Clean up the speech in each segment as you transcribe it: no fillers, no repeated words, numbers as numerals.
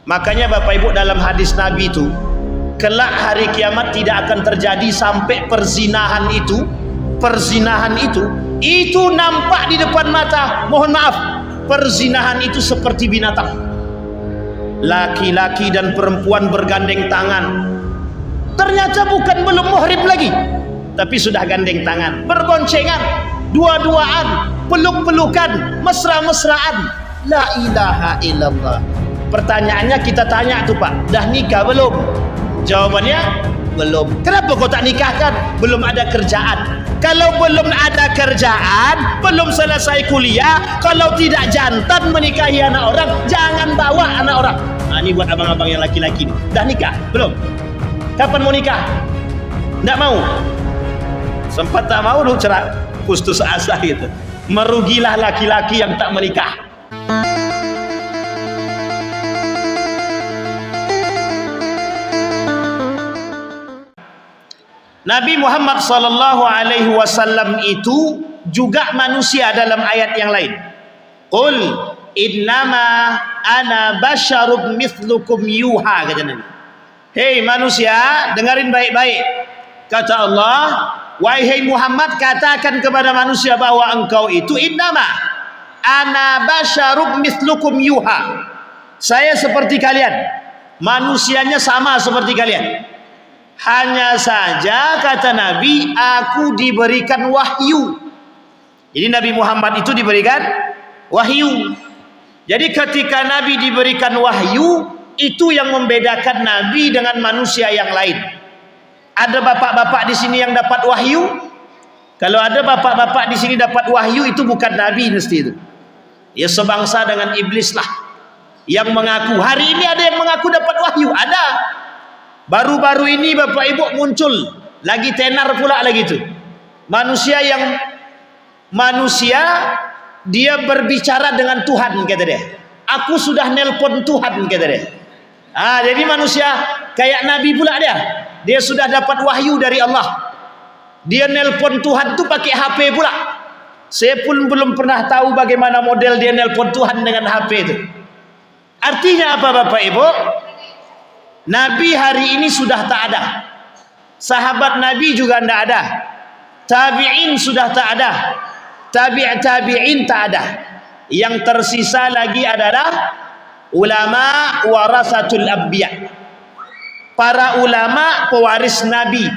Makanya Bapak Ibu, dalam hadis Nabi itu, kelak hari kiamat tidak akan terjadi sampai perzinahan itu nampak di depan mata. Mohon maaf, perzinahan itu seperti binatang. Laki-laki dan perempuan bergandeng tangan, ternyata belum muhrim lagi, tapi sudah gandeng tangan, berboncengan, dua-duaan, peluk-pelukan, mesra-mesraan. La ilaha illallah. Pertanyaannya kita tanya tuh, Pak, dah nikah belum? Jawabannya belum. Kenapa kau tak nikahkan? Belum ada kerjaan. Kalau belum ada kerjaan, belum selesai kuliah, kalau tidak jantan menikahi anak orang, jangan bawa anak orang. Nah, ini buat abang-abang yang laki-laki nih. Dah nikah belum? Kapan mau nikah? Nggak mau. Sempat tak mau dulu cerai, putus asa gitu. Merugilah laki-laki yang tak menikah. Nabi Muhammad sallallahu alaihi wasallam itu juga manusia dalam ayat yang lain. Qul innama ana basyarum mithlukum yuha, kata Nabi. Hei manusia, dengarin baik-baik. Kata Allah, wahai Muhammad, katakan kepada manusia bahwa engkau itu innama ana basyarum mithlukum yuha. Saya seperti kalian. Manusianya sama seperti kalian. Hanya saja kata Nabi, aku diberikan wahyu. Jadi Nabi Muhammad itu diberikan wahyu. Jadi ketika Nabi diberikan wahyu, itu yang membedakan Nabi dengan manusia yang lain. Ada bapak-bapak di sini yang dapat wahyu? Kalau ada bapak-bapak di sini dapat wahyu, itu bukan Nabi mesti itu. Ya sebangsa dengan iblis lah. Yang mengaku, hari ini ada yang mengaku dapat wahyu, ada. Baru-baru ini Bapak Ibu muncul lagi tenar pula lagi itu. Manusia dia berbicara dengan Tuhan, kata dia. Aku sudah nelpon Tuhan, kata dia. Jadi manusia kayak Nabi pula dia. Dia sudah dapat wahyu dari Allah. Dia nelpon Tuhan tuh pakai HP pula. Saya pun belum pernah tahu bagaimana model dia nelpon Tuhan dengan HP itu. Artinya apa Bapak Ibu? Nabi hari ini sudah tak ada. Sahabat Nabi juga tidak ada. Tabi'in sudah tak ada. Tabi'in tak ada. Yang tersisa lagi adalah ulama warasatul anbiya. Para ulama pewaris Nabi.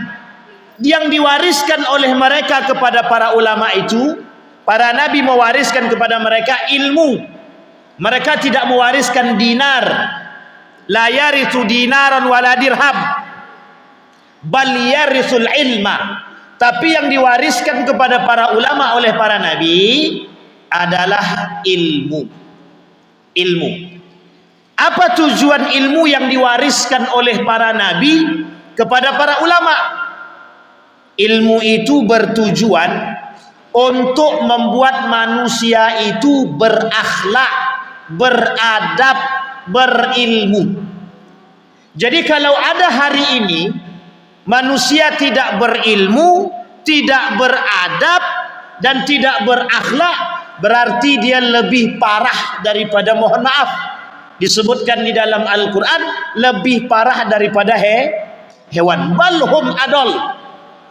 Yang diwariskan oleh mereka kepada para ulama itu, para Nabi mewariskan kepada mereka ilmu. Mereka tidak mewariskan dinar. La yarithu dinaran wala dirham, bal yarithul ilma. Tapi yang diwariskan kepada para ulama oleh para nabi adalah ilmu. Apa tujuan ilmu yang diwariskan oleh para nabi kepada para ulama? Ilmu itu bertujuan untuk membuat manusia itu berakhlak, beradab, berilmu. Jadi kalau ada hari ini manusia tidak berilmu, tidak beradab, dan tidak berakhlak, berarti dia lebih parah daripada, mohon maaf, disebutkan di dalam Al-Quran, lebih parah daripada hewan. Balhum adol,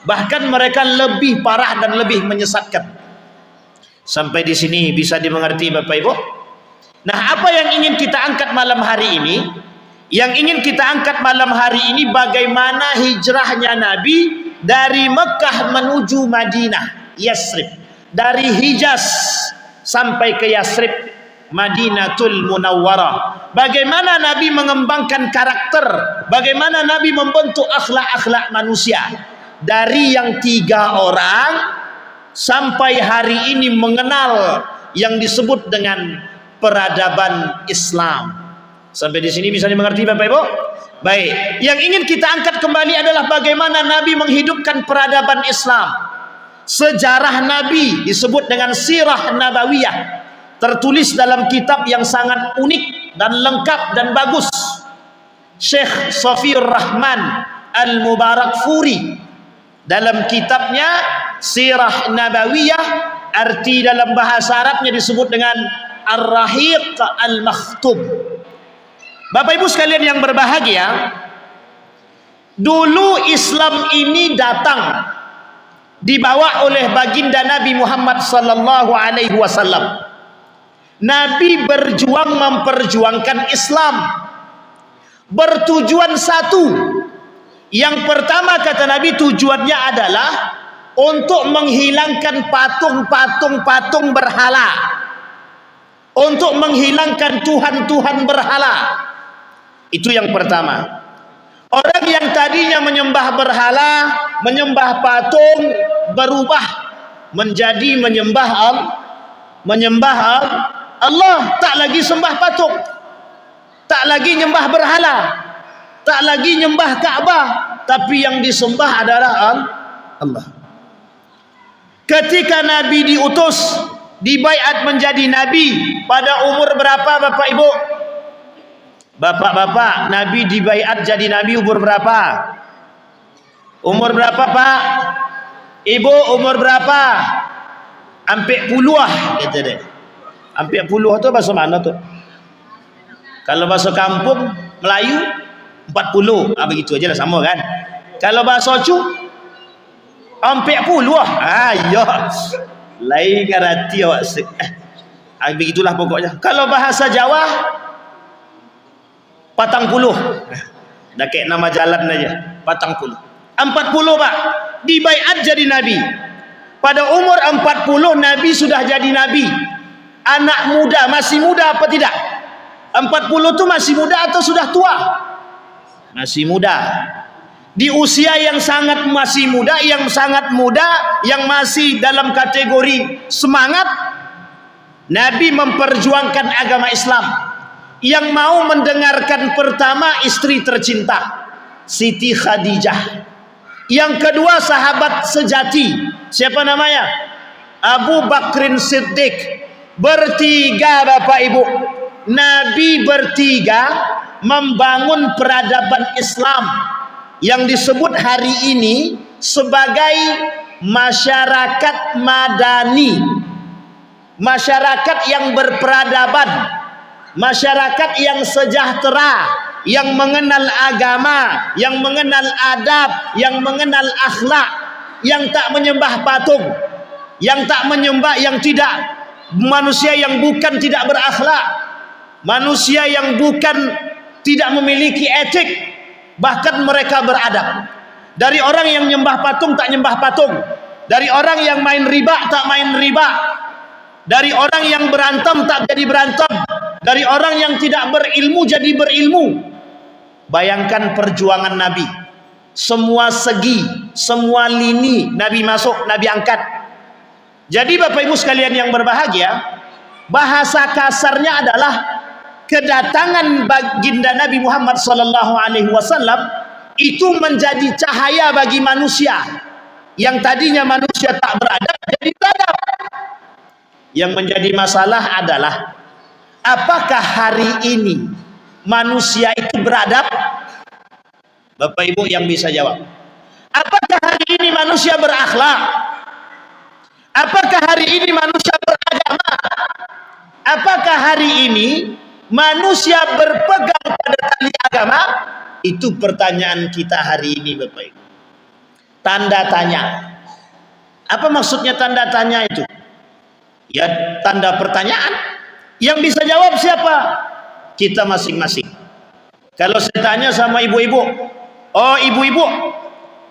bahkan mereka lebih parah dan lebih menyesatkan. Sampai di sini bisa dimengerti Bapak Ibu? Nah, apa yang ingin kita angkat malam hari ini? Yang ingin kita angkat malam hari ini, bagaimana hijrahnya Nabi dari Mekah menuju Madinah, Yasrib. Dari Hijaz sampai ke Yasrib, Madinatul Munawwarah. Bagaimana Nabi mengembangkan karakter, bagaimana Nabi membentuk akhlak-akhlak manusia. Dari yang 3 orang sampai hari ini mengenal yang disebut dengan peradaban Islam. Sampai di sini bisa dimengerti Bapak Ibu? Baik, yang ingin kita angkat kembali adalah bagaimana Nabi menghidupkan peradaban Islam. Sejarah Nabi disebut dengan Sirah Nabawiyah, tertulis dalam kitab yang sangat unik dan lengkap dan bagus. Syekh Safiur Rahman Al-Mubarakfuri dalam kitabnya Sirah Nabawiyah, arti dalam bahasa Arabnya disebut dengan Ar-Rahiq Al-Makhtub. Bapak Ibu sekalian yang berbahagia, dulu Islam ini datang dibawa oleh baginda Nabi Muhammad sallallahu alaihi wasallam. Nabi berjuang memperjuangkan Islam bertujuan satu. Yang pertama kata Nabi, tujuannya adalah untuk menghilangkan patung-patung berhala, untuk menghilangkan Tuhan-Tuhan berhala. Itu yang pertama. Orang yang tadinya menyembah berhala, menyembah patung, berubah menjadi menyembah Allah. Tak lagi sembah patung, tak lagi nyembah berhala, tak lagi nyembah Ka'bah, tapi yang disembah adalah Allah. Ketika Nabi diutus, dibaiat menjadi Nabi pada umur berapa Bapak Ibu? Bapak-bapak, Nabi dibaiat jadi Nabi umur berapa? Umur berapa Pak? Ibu umur berapa? Hampir puluh kata dia. Hampir puluh tu bahasa mana tu? Kalau bahasa kampung Melayu 40, begitu aja lah, sama kan? Kalau bahasa cu hampir puluh. Ya. Lain ngarati awak. Begitulah pokoknya. Kalau bahasa Jawa 40. Dah kayak nama jalan aja. 40 Pak dibaiat jadi Nabi. Pada umur 40 Nabi sudah jadi Nabi. Anak muda, masih muda apa tidak? 40 itu masih muda atau sudah tua? Masih muda. Di usia yang sangat masih muda, yang sangat muda, yang masih dalam kategori semangat, Nabi memperjuangkan agama Islam. Yang mau mendengarkan pertama istri tercinta Siti Khadijah. Yang kedua sahabat sejati, siapa namanya? Abu Bakrin Siddiq. Bertiga Bapak Ibu, Nabi bertiga membangun peradaban Islam yang disebut hari ini sebagai masyarakat madani, masyarakat yang berperadaban, masyarakat yang sejahtera, yang mengenal agama, yang mengenal adab, yang mengenal akhlak, yang tak menyembah patung, yang tak menyembah, yang tidak, manusia yang bukan tidak berakhlak, manusia yang bukan tidak memiliki etik, bahkan mereka beradab. Dari orang yang nyembah patung tak nyembah patung, dari orang yang main riba tak main riba, dari orang yang berantem tak jadi berantem, dari orang yang tidak berilmu jadi berilmu. Bayangkan perjuangan Nabi, semua segi, semua lini Nabi masuk, Nabi angkat. Jadi Bapak Ibu sekalian yang berbahagia, bahasa kasarnya adalah kedatangan baginda Nabi Muhammad SAW itu menjadi cahaya bagi manusia yang tadinya manusia tak beradab jadi beradab. Yang menjadi masalah adalah apakah hari ini manusia itu beradab? Bapak Ibu yang bisa jawab. Apakah hari ini manusia berakhlak? Apakah hari ini manusia beragama? Apakah hari ini manusia berpegang pada tali agama? Itu pertanyaan kita hari ini Bapak Ibu. Tanda tanya. Apa maksudnya tanda tanya itu? Ya tanda pertanyaan. Yang bisa jawab siapa? Kita masing-masing. Kalau saya tanya sama ibu-ibu, oh ibu-ibu,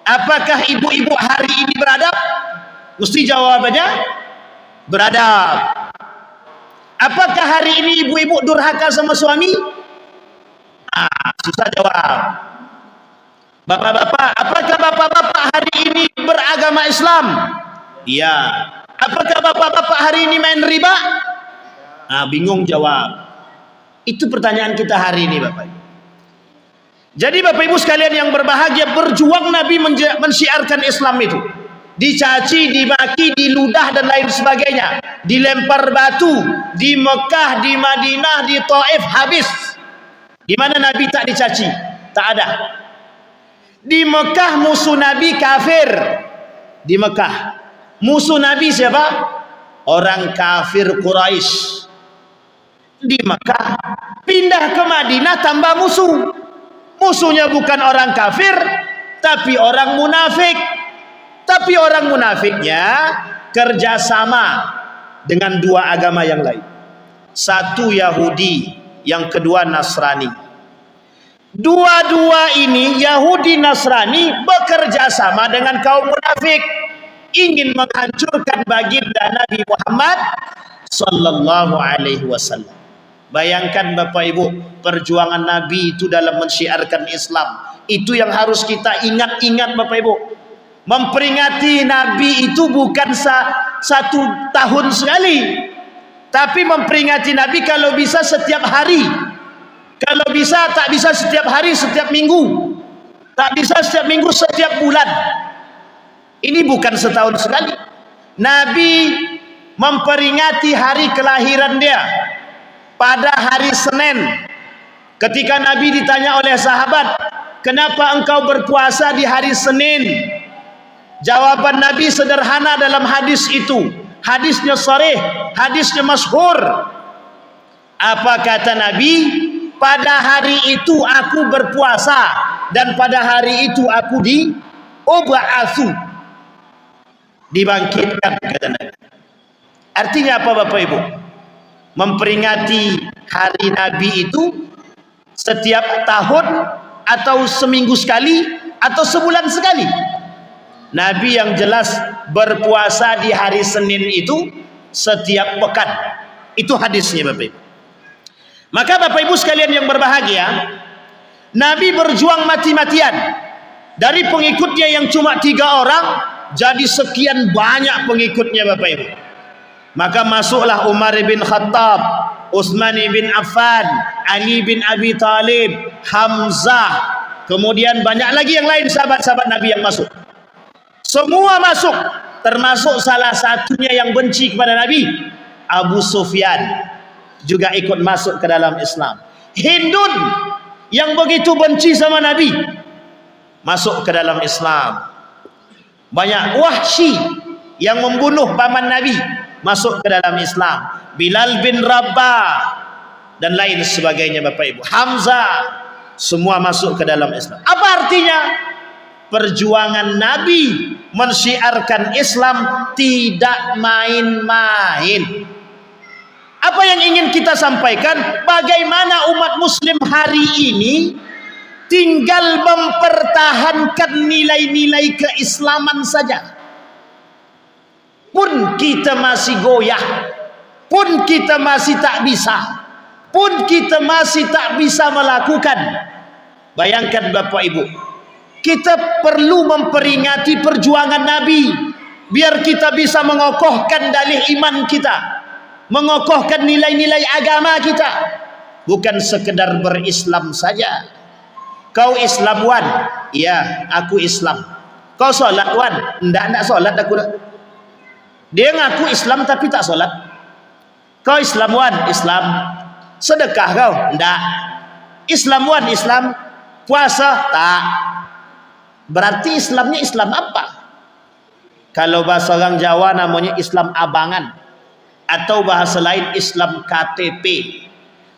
apakah ibu-ibu hari ini beradab? Mesti jawabannya beradab. Apakah hari ini ibu-ibu durhaka sama suami? Susah jawab. Bapak-bapak, apakah bapak-bapak hari ini beragama Islam? Iya. Apakah bapak-bapak hari ini main riba? Bingung jawab. Itu pertanyaan kita hari ini Bapak Ibu. Jadi Bapak Ibu sekalian yang berbahagia, berjuang Nabi mensiarkan Islam itu. Dicaci, dimaki, diludah dan lain sebagainya, dilempar batu di Mekah, di Madinah, di Taif, habis. Di mana Nabi tak dicaci? Tak ada. Di Mekah musuh Nabi kafir. Di Mekah musuh Nabi siapa? Orang kafir Quraisy. di Mekah, pindah ke Madinah tambah musuh. Musuhnya bukan orang kafir, tapi orang munafik. Tapi orang munafiknya kerjasama dengan dua agama yang lain. Satu Yahudi, yang kedua Nasrani. Dua-dua ini, Yahudi Nasrani, bekerja sama dengan kaum munafik, ingin menghancurkan baginda Nabi Muhammad sallallahu alaihi wasallam. Bayangkan Bapak Ibu, perjuangan Nabi itu dalam mensyiarkan Islam. Itu yang harus kita ingat-ingat Bapak Ibu. Memperingati Nabi itu bukan satu tahun sekali, tapi memperingati Nabi kalau bisa setiap hari. Kalau bisa, tak bisa setiap hari, setiap minggu. Tak bisa setiap minggu, setiap bulan. Ini bukan setahun sekali. Nabi memperingati hari kelahiran dia pada hari Senin. Ketika Nabi ditanya oleh sahabat, kenapa engkau berpuasa di hari Senin? Jawaban Nabi sederhana dalam hadis itu. Hadisnya sharih, hadisnya masyhur. Apa kata Nabi? Pada hari itu aku berpuasa, dan pada hari itu aku diub'atsu, dibangkitkan, kata Nabi. Artinya apa Bapak Ibu? Memperingati hari Nabi itu setiap tahun, atau seminggu sekali, atau sebulan sekali. Nabi yang jelas berpuasa di hari Senin itu setiap pekan. Itu hadisnya Bapak Ibu. Maka Bapak Ibu sekalian yang berbahagia, Nabi berjuang mati-matian. Dari pengikutnya yang cuma 3 orang, jadi sekian banyak pengikutnya Bapak Ibu. Maka masuklah Umar bin Khattab, Utsman bin Affan, Ali bin Abi Thalib, Hamzah, kemudian banyak lagi yang lain sahabat-sahabat Nabi yang masuk. Semua masuk, termasuk salah satunya yang benci kepada Nabi, Abu Sufyan, juga ikut masuk ke dalam Islam. Hindun yang begitu benci sama Nabi masuk ke dalam Islam. Banyak. Wahsy yang membunuh paman Nabi masuk ke dalam Islam. Bilal bin Rabah dan lain sebagainya Bapak Ibu. Hamzah, semua masuk ke dalam Islam. Apa artinya? Perjuangan Nabi mensyiarkan Islam tidak main-main. Apa yang ingin kita sampaikan? Bagaimana umat muslim hari ini tinggal mempertahankan nilai-nilai keislaman saja. Pun kita masih goyah, pun kita masih tak bisa, pun kita masih tak bisa melakukan. Bayangkan Bapak Ibu, kita perlu memperingati perjuangan Nabi, biar kita bisa mengokohkan dalih iman kita, mengokohkan nilai-nilai agama kita. Bukan sekedar berislam saja. Kau Islam Wan? Ya, aku Islam. Kau solat Wan? Enggak solat aku. Dia ngaku Islam tapi tak solat. Kau Islam Wan? Islam. Sedekah kau? Enggak. Islam Wan? Islam. Puasa? Tak. Berarti Islamnya Islam apa? Kalau bahasa orang Jawa namanya Islam abangan, atau bahasa lain Islam KTP.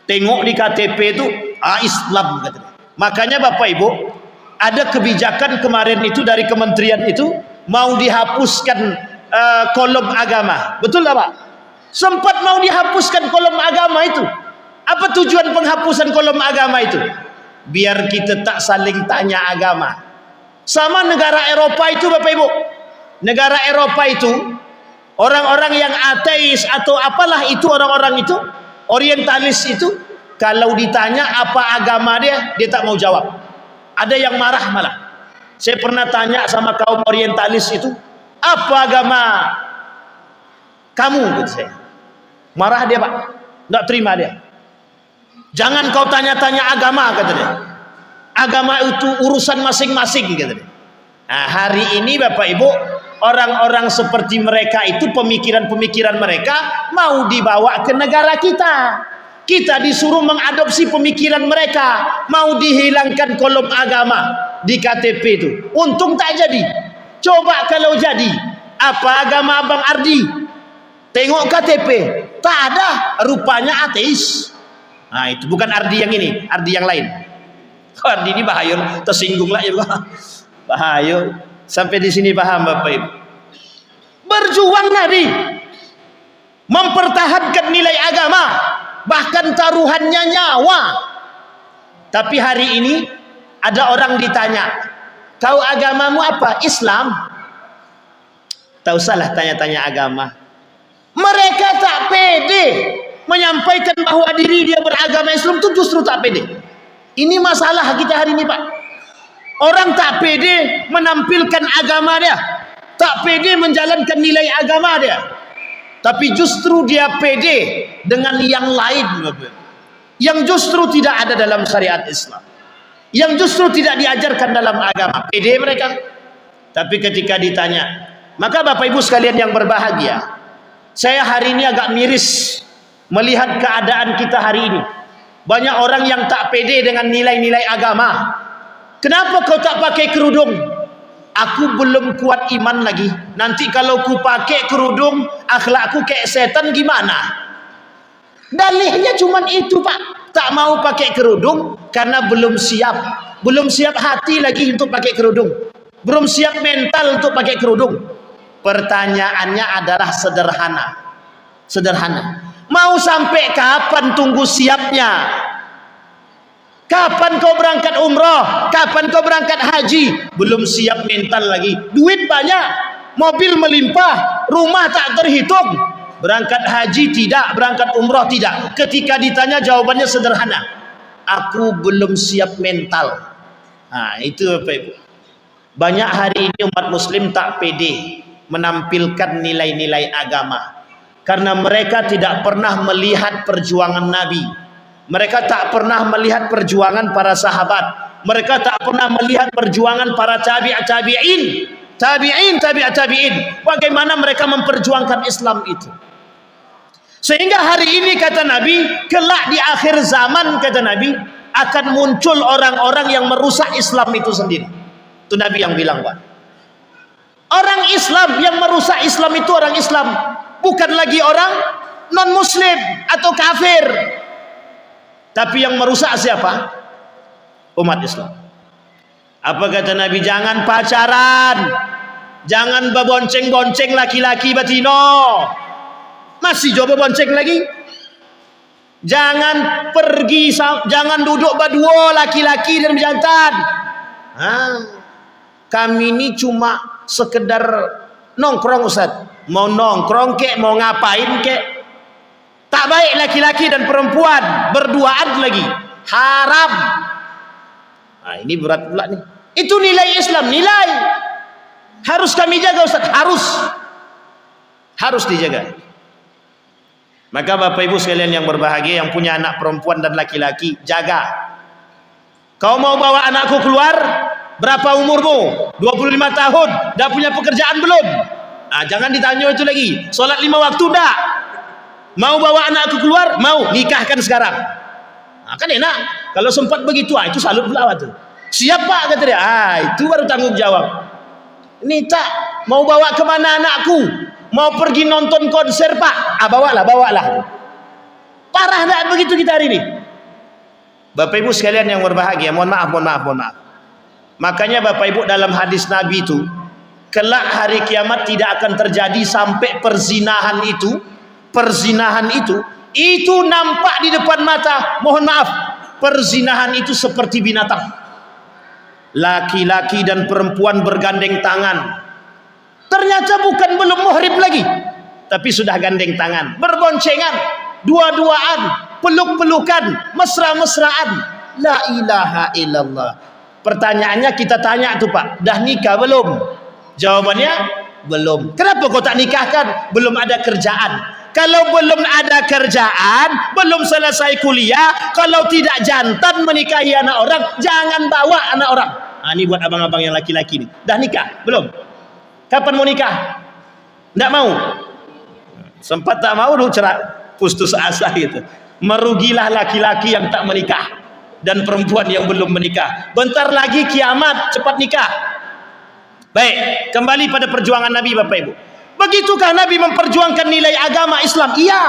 Tengok di KTP itu Islam katanya. Makanya Bapak Ibu, ada kebijakan kemarin itu dari kementerian itu mau dihapuskan kolom agama. Betul tak Pak? Sempat mau dihapuskan kolom agama itu. Apa tujuan penghapusan kolom agama itu? Biar kita tak saling tanya agama. Sama negara Eropa itu Bapak Ibu. Negara Eropa itu, orang-orang yang ateis atau apalah itu, orang-orang itu, orientalis itu, kalau ditanya apa agama dia, dia tak mau jawab. Ada yang marah malah. Saya pernah tanya sama kaum orientalis itu, apa agama kamu? Gitu saya. Marah dia Pak, nggak terima dia. Jangan kau tanya-tanya agama, kata dia. Agama itu urusan masing-masing, kata dia. Nah, hari ini Bapak Ibu, orang-orang seperti mereka itu, pemikiran-pemikiran mereka mau dibawa ke negara kita. Kita disuruh mengadopsi pemikiran mereka, mau dihilangkan kolom agama di KTP itu. Untung tak jadi. Coba kalau jadi, apa agama Abang Ardi? Tengok KTP, tak ada, rupanya ateis. Nah, itu bukan ardi yang ini, ardi yang lain. Ardi ini bahaya, tersinggung lah ya, bahaya. Sampai di sini paham Bapak Ibu? Berjuang Nabi, mempertahankan nilai agama, bahkan taruhannya nyawa. Tapi hari ini ada orang ditanya, kau agamamu apa? Islam. Tak usahlah tanya-tanya agama. Mereka tak pede menyampaikan bahwa diri dia beragama Islam, itu justru tak pede. Ini masalah kita hari ini, Pak. Orang tak pede menampilkan agama dia, tak pede menjalankan nilai agama dia, tapi justru dia pede dengan yang lain, yang justru tidak ada dalam syariat Islam, yang justru tidak diajarkan dalam agama. Pede mereka. Tapi ketika ditanya, maka Bapak Ibu sekalian yang berbahagia, saya hari ini agak miris melihat keadaan kita hari ini. Banyak orang yang tak pede dengan nilai-nilai agama. Kenapa kau tak pakai kerudung? Aku belum kuat iman lagi. Nanti kalau ku pakai kerudung, akhlakku kayak setan gimana? Dalihnya cuma itu, Pak. Tak mau pakai kerudung karena belum siap. Belum siap hati lagi untuk pakai kerudung. Belum siap mental untuk pakai kerudung. Pertanyaannya adalah sederhana. Sederhana. Mau sampai kapan tunggu siapnya? Kapan kau berangkat umrah? Kapan kau berangkat haji? Belum siap mental lagi. Duit banyak, mobil melimpah, rumah tak terhitung. Berangkat haji tidak, berangkat umrah tidak. Ketika ditanya jawabannya sederhana, aku belum siap mental. Nah, itu Bapak Ibu. Banyak hari ini umat muslim tak pede menampilkan nilai-nilai agama, karena mereka tidak pernah melihat perjuangan Nabi. Mereka tak pernah melihat perjuangan para sahabat. Mereka tak pernah melihat perjuangan para tabi'in. Bagaimana mereka memperjuangkan Islam itu. Sehingga hari ini kata Nabi, kelak di akhir zaman kata Nabi, akan muncul orang-orang yang merusak Islam itu sendiri. Itu Nabi yang bilang, Pak. Orang Islam yang merusak Islam itu orang Islam, bukan lagi orang non-muslim atau kafir. Tapi yang merusak siapa? Umat Islam. Apa kata Nabi? Jangan pacaran, jangan berbonceng-bonceng laki-laki batino. Masih coba bonceng lagi. Jangan pergi, jangan duduk berdua laki-laki dan jantan. Kami ini cuma sekedar nongkrong, Ustaz. Mau nongkrong kek, mau ngapain kek, tak baik laki-laki dan perempuan berduaan lagi, haram. Nah, ini berat pula nih. Itu nilai Islam, nilai harus kami jaga, Ustaz. Harus dijaga. Maka Bapak Ibu sekalian yang berbahagia, yang punya anak perempuan dan laki-laki, jaga. Kau mau bawa anakku keluar, berapa umurmu? 25 tahun, dah punya pekerjaan belum? Nah, jangan ditanya itu lagi. Solat 5 waktu dah. Mau bawa anakku keluar? Mau, nikahkan sekarang. Nah, kan enak. Kalau sempat begitu, itu salut pula tuh. Siapa kata dia? Itu baru tanggung jawab. Ini tak mau bawa kemana anakku? Mau pergi nonton konser, Pak? Bawalah. Parah tak begitu kita hari ini? Bapak Ibu sekalian yang berbahagia, mohon maaf. Makanya Bapak Ibu, dalam hadis Nabi itu, kelak hari kiamat tidak akan terjadi sampai perzinahan itu nampak di depan mata. Mohon maaf, perzinahan itu seperti binatang. Laki-laki dan perempuan bergandeng tangan. Ternyata bukan belum muhrim lagi, tapi sudah gandeng tangan, berboncengan, dua-duaan, peluk-pelukan, mesra-mesraan. La ilaha illallah. Pertanyaannya kita tanya tuh, Pak, dah nikah belum? Jawabannya belum. Kenapa kau tak nikahkan? Belum ada kerjaan. Kalau belum ada kerjaan, belum selesai kuliah, kalau tidak jantan menikahi anak orang, jangan bawa anak orang. Nah, ini buat abang-abang yang laki-laki nih. Dah nikah belum? Kapan mau nikah? Tidak mau. Sempat tak mau, dulu cerai, putus asa gitu. Merugilah laki-laki yang tak menikah dan perempuan yang belum menikah. Bentar lagi kiamat, cepat nikah. Baik, kembali pada perjuangan Nabi, Bapak Ibu. Begitukah Nabi memperjuangkan nilai agama Islam? Iya.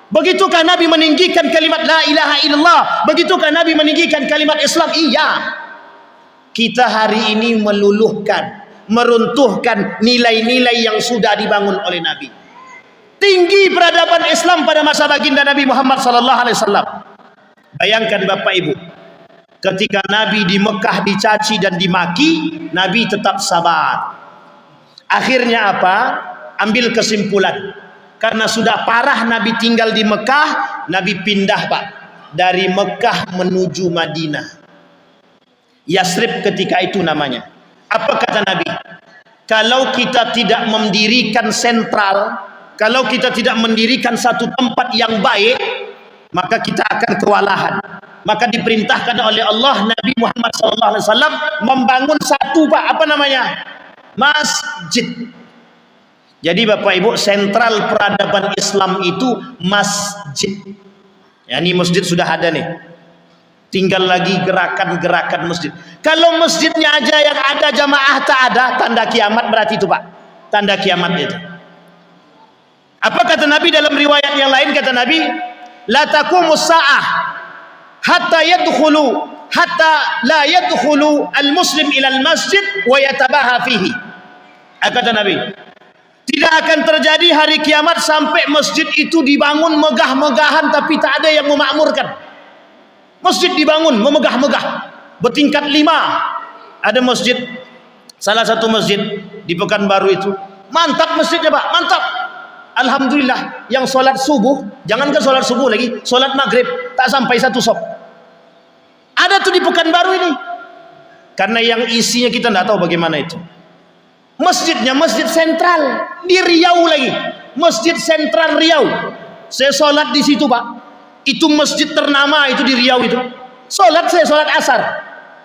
Begitukah Nabi meninggikan kalimat la ilaha illallah? Begitukah Nabi meninggikan kalimat Islam? Iya. Kita hari ini meluluhkan, meruntuhkan nilai-nilai yang sudah dibangun oleh Nabi. Tinggi peradaban Islam pada masa baginda Nabi Muhammad sallallahu alaihi wasallam. Bayangkan Bapak Ibu, ketika Nabi di Mekah dicaci dan dimaki, Nabi tetap sabar. Akhirnya apa? Ambil kesimpulan. Karena sudah parah Nabi tinggal di Mekah, Nabi pindah Pak, dari Mekah menuju Madinah. Yasrib ketika itu namanya. Apa kata Nabi? Kalau kita tidak mendirikan sentral, kalau kita tidak mendirikan satu tempat yang baik, maka kita akan kewalahan. Maka diperintahkan oleh Allah Nabi Muhammad SAW membangun satu Pak, apa namanya? Masjid. Jadi Bapak Ibu, sentral peradaban Islam itu masjid. Ya, ini masjid sudah ada nih. Tinggal lagi gerakan-gerakan masjid. Kalau masjidnya aja yang ada jamaah tak ada, tanda kiamat berarti itu Pak. Tanda kiamat itu. Apa kata Nabi dalam riwayat yang lain? Kata Nabi, la taqumus sa'ah hatta la yadkhulu al-muslim ila al-masjid wa yatabaha fihi. Kata Nabi, tidak akan terjadi hari kiamat sampai masjid itu dibangun megah-megahan tapi tak ada yang memakmurkan. Masjid dibangun memegah-megah, bertingkat 5. Ada masjid, salah satu masjid di Pekanbaru itu, mantap masjidnya Pak, mantap. Alhamdulillah, yang solat subuh, jangankan solat subuh lagi, solat maghrib tak sampai satu sop. Ada tuh di Pekanbaru ini. Karena yang isinya kita tidak tahu bagaimana itu. Masjidnya masjid sentral di Riau lagi, Masjid Sentral Riau. Saya solat di situ Pak. Itu masjid ternama itu di Riau itu. Solat saya solat asar.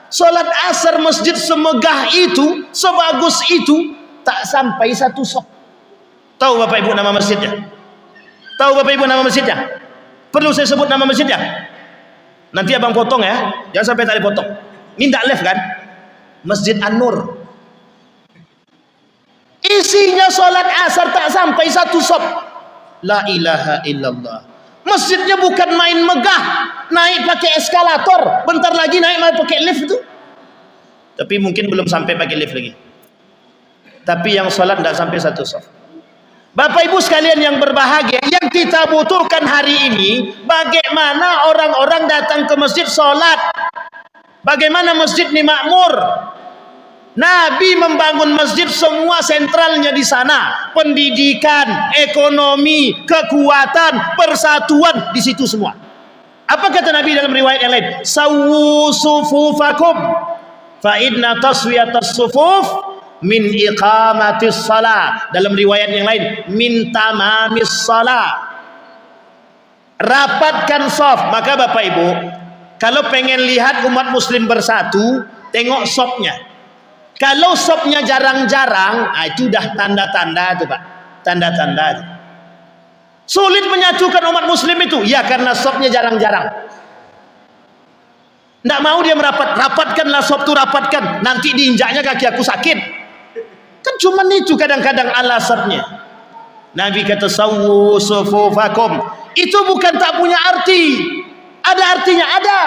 Solat asar masjid semegah itu, sebagus itu, tak sampai satu sok. Tahu Bapak Ibu nama masjidnya? Tahu Bapak Ibu nama masjidnya? Perlu saya sebut nama masjidnya? Nanti abang potong ya, jangan sampai tak dipotong. Ini tidak live kan? Masjid An-Nur. Isinya solat asar tak sampai satu sop. La ilaha illallah. Masjidnya bukan main megah, naik pakai eskalator, bentar lagi naik pakai lift itu. Tapi mungkin belum sampai pakai lift lagi. Tapi yang solat tidak sampai satu sop. Bapak Ibu sekalian yang berbahagia, yang kita butuhkan hari ini, bagaimana orang-orang datang ke masjid solat, bagaimana masjid ini makmur. Nabi membangun masjid, semua sentralnya di sana. Pendidikan, ekonomi, kekuatan, persatuan di situ semua. Apa kata Nabi dalam riwayat yang lain? Sawwu sufufakum fa inna taswiyatas sufuf min iqamatis shalah. Dalam riwayat yang lain, min tamamis shalah. Rapatkan shaf. Maka Bapak Ibu, kalau pengen lihat umat muslim bersatu, tengok shafnya. Kalau sopnya jarang-jarang, itu dah tanda-tanda itu Pak. Tanda-tanda itu. Sulit menyatukan umat muslim itu. Ya karena sopnya jarang-jarang. Tidak mau dia merapat. Rapatkanlah sop itu, rapatkan. Nanti diinjaknya kaki aku sakit. Kan cuma itu kadang-kadang alasannya. Nabi kata sawwu sufufakum. Itu bukan tak punya arti. Ada artinya, ada.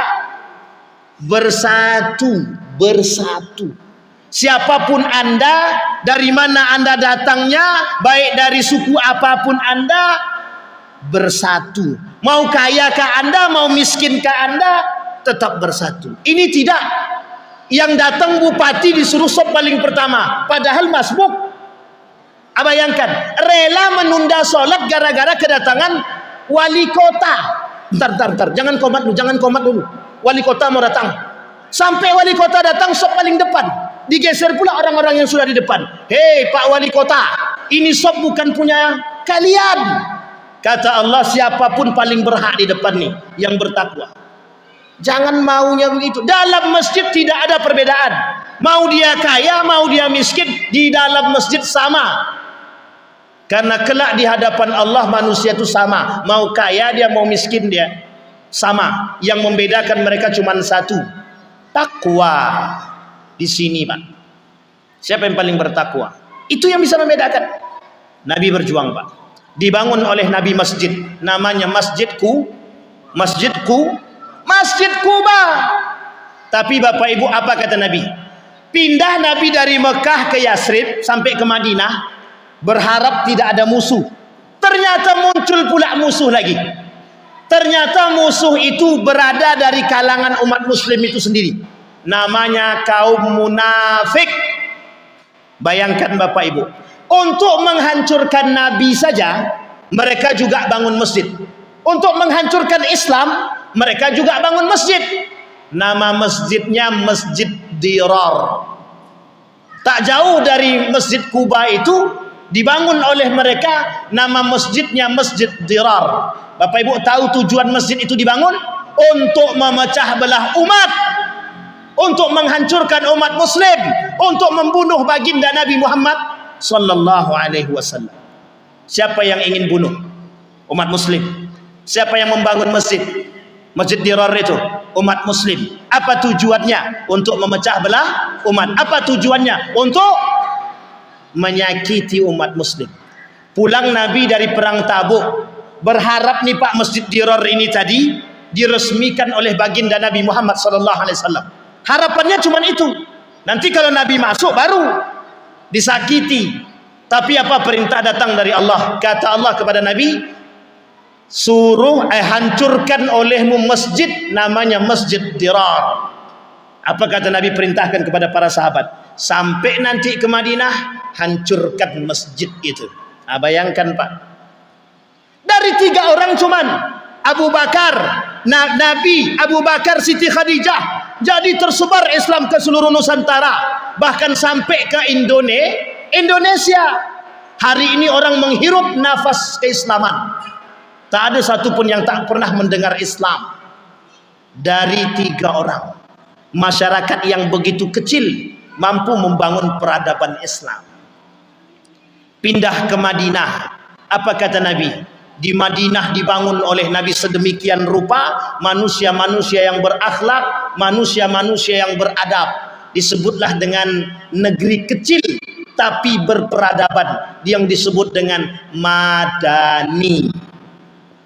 Bersatu, bersatu. Siapapun Anda, dari mana Anda datangnya, baik dari suku apapun Anda, bersatu. Mau kayakah Anda, mau miskinkah Anda, tetap bersatu. Ini tidak. Yang datang bupati disuruh sop paling pertama, padahal masbuk. Bayangkan, rela menunda sholat gara-gara kedatangan wali kota. Bentar, jangan komat dulu. Wali kota mau datang. Sampai wali kota datang, sop paling depan. Digeser pula orang-orang yang sudah di depan. Hei Pak Wali Kota, ini sop bukan punya kalian. Kata Allah, siapapun paling berhak di depan nih, yang bertakwa. Jangan maunya begitu. Dalam masjid tidak ada perbedaan. Mau dia kaya, mau dia miskin, di dalam masjid sama. Karena kelak di hadapan Allah manusia itu sama. Mau kaya dia, mau miskin dia, sama. Yang membedakan mereka cuma satu, takwa. Di sini Pak, siapa yang paling bertakwa? Itu yang bisa membedakan. Nabi berjuang Pak. dibangun oleh Nabi masjid, namanya Masjid Kuba. Tapi Bapak Ibu, apa kata Nabi? Pindah Nabi dari Mekah ke Yasrib sampai ke Madinah, berharap tidak ada musuh. Ternyata muncul pula musuh lagi. Ternyata musuh itu berada dari kalangan umat muslim itu sendiri. Namanya kaum munafik. Bayangkan Bapak Ibu, untuk menghancurkan Nabi saja mereka juga bangun masjid. Untuk menghancurkan Islam mereka juga bangun masjid. Nama masjidnya Masjid Dirar. Tak jauh dari Masjid Kuba itu dibangun oleh mereka, nama masjidnya Masjid Dirar. Bapak Ibu tahu tujuan masjid itu dibangun? Untuk memecah belah umat, untuk menghancurkan umat muslim, untuk membunuh baginda Nabi Muhammad sallallahu alaihi wasallam. Siapa yang ingin bunuh umat muslim? Siapa yang membangun masjid Dirar itu? Umat muslim. Apa tujuannya? Untuk memecah belah umat. Apa tujuannya? Untuk menyakiti umat muslim. Pulang Nabi dari perang Tabuk, berharap nih Pak, Masjid Dirar ini tadi diresmikan oleh baginda Nabi Muhammad sallallahu alaihi wasallam. Harapannya cuma itu. Nanti kalau Nabi masuk baru disakiti. Tapi apa perintah datang dari Allah? Kata Allah kepada Nabi, suruh hancurkan olehmu masjid, namanya Masjid Dirar. Apa kata Nabi? Perintahkan kepada para sahabat, sampai nanti ke Madinah hancurkan masjid itu. Bayangkan Pak, dari 3 orang cuman Abu Bakar, Nabi, Abu Bakar, Siti Khadijah, jadi tersebar Islam ke seluruh Nusantara, bahkan sampai ke Indonesia. Hari ini orang menghirup nafas keislaman. Tak ada satupun yang tak pernah mendengar Islam. Dari 3 orang, masyarakat yang begitu kecil mampu membangun peradaban Islam. Pindah ke Madinah. Apa kata Nabi? Di Madinah dibangun oleh Nabi sedemikian rupa, manusia-manusia yang berakhlak, manusia-manusia yang beradab. Disebutlah dengan negeri kecil tapi berperadaban, yang disebut dengan Madani.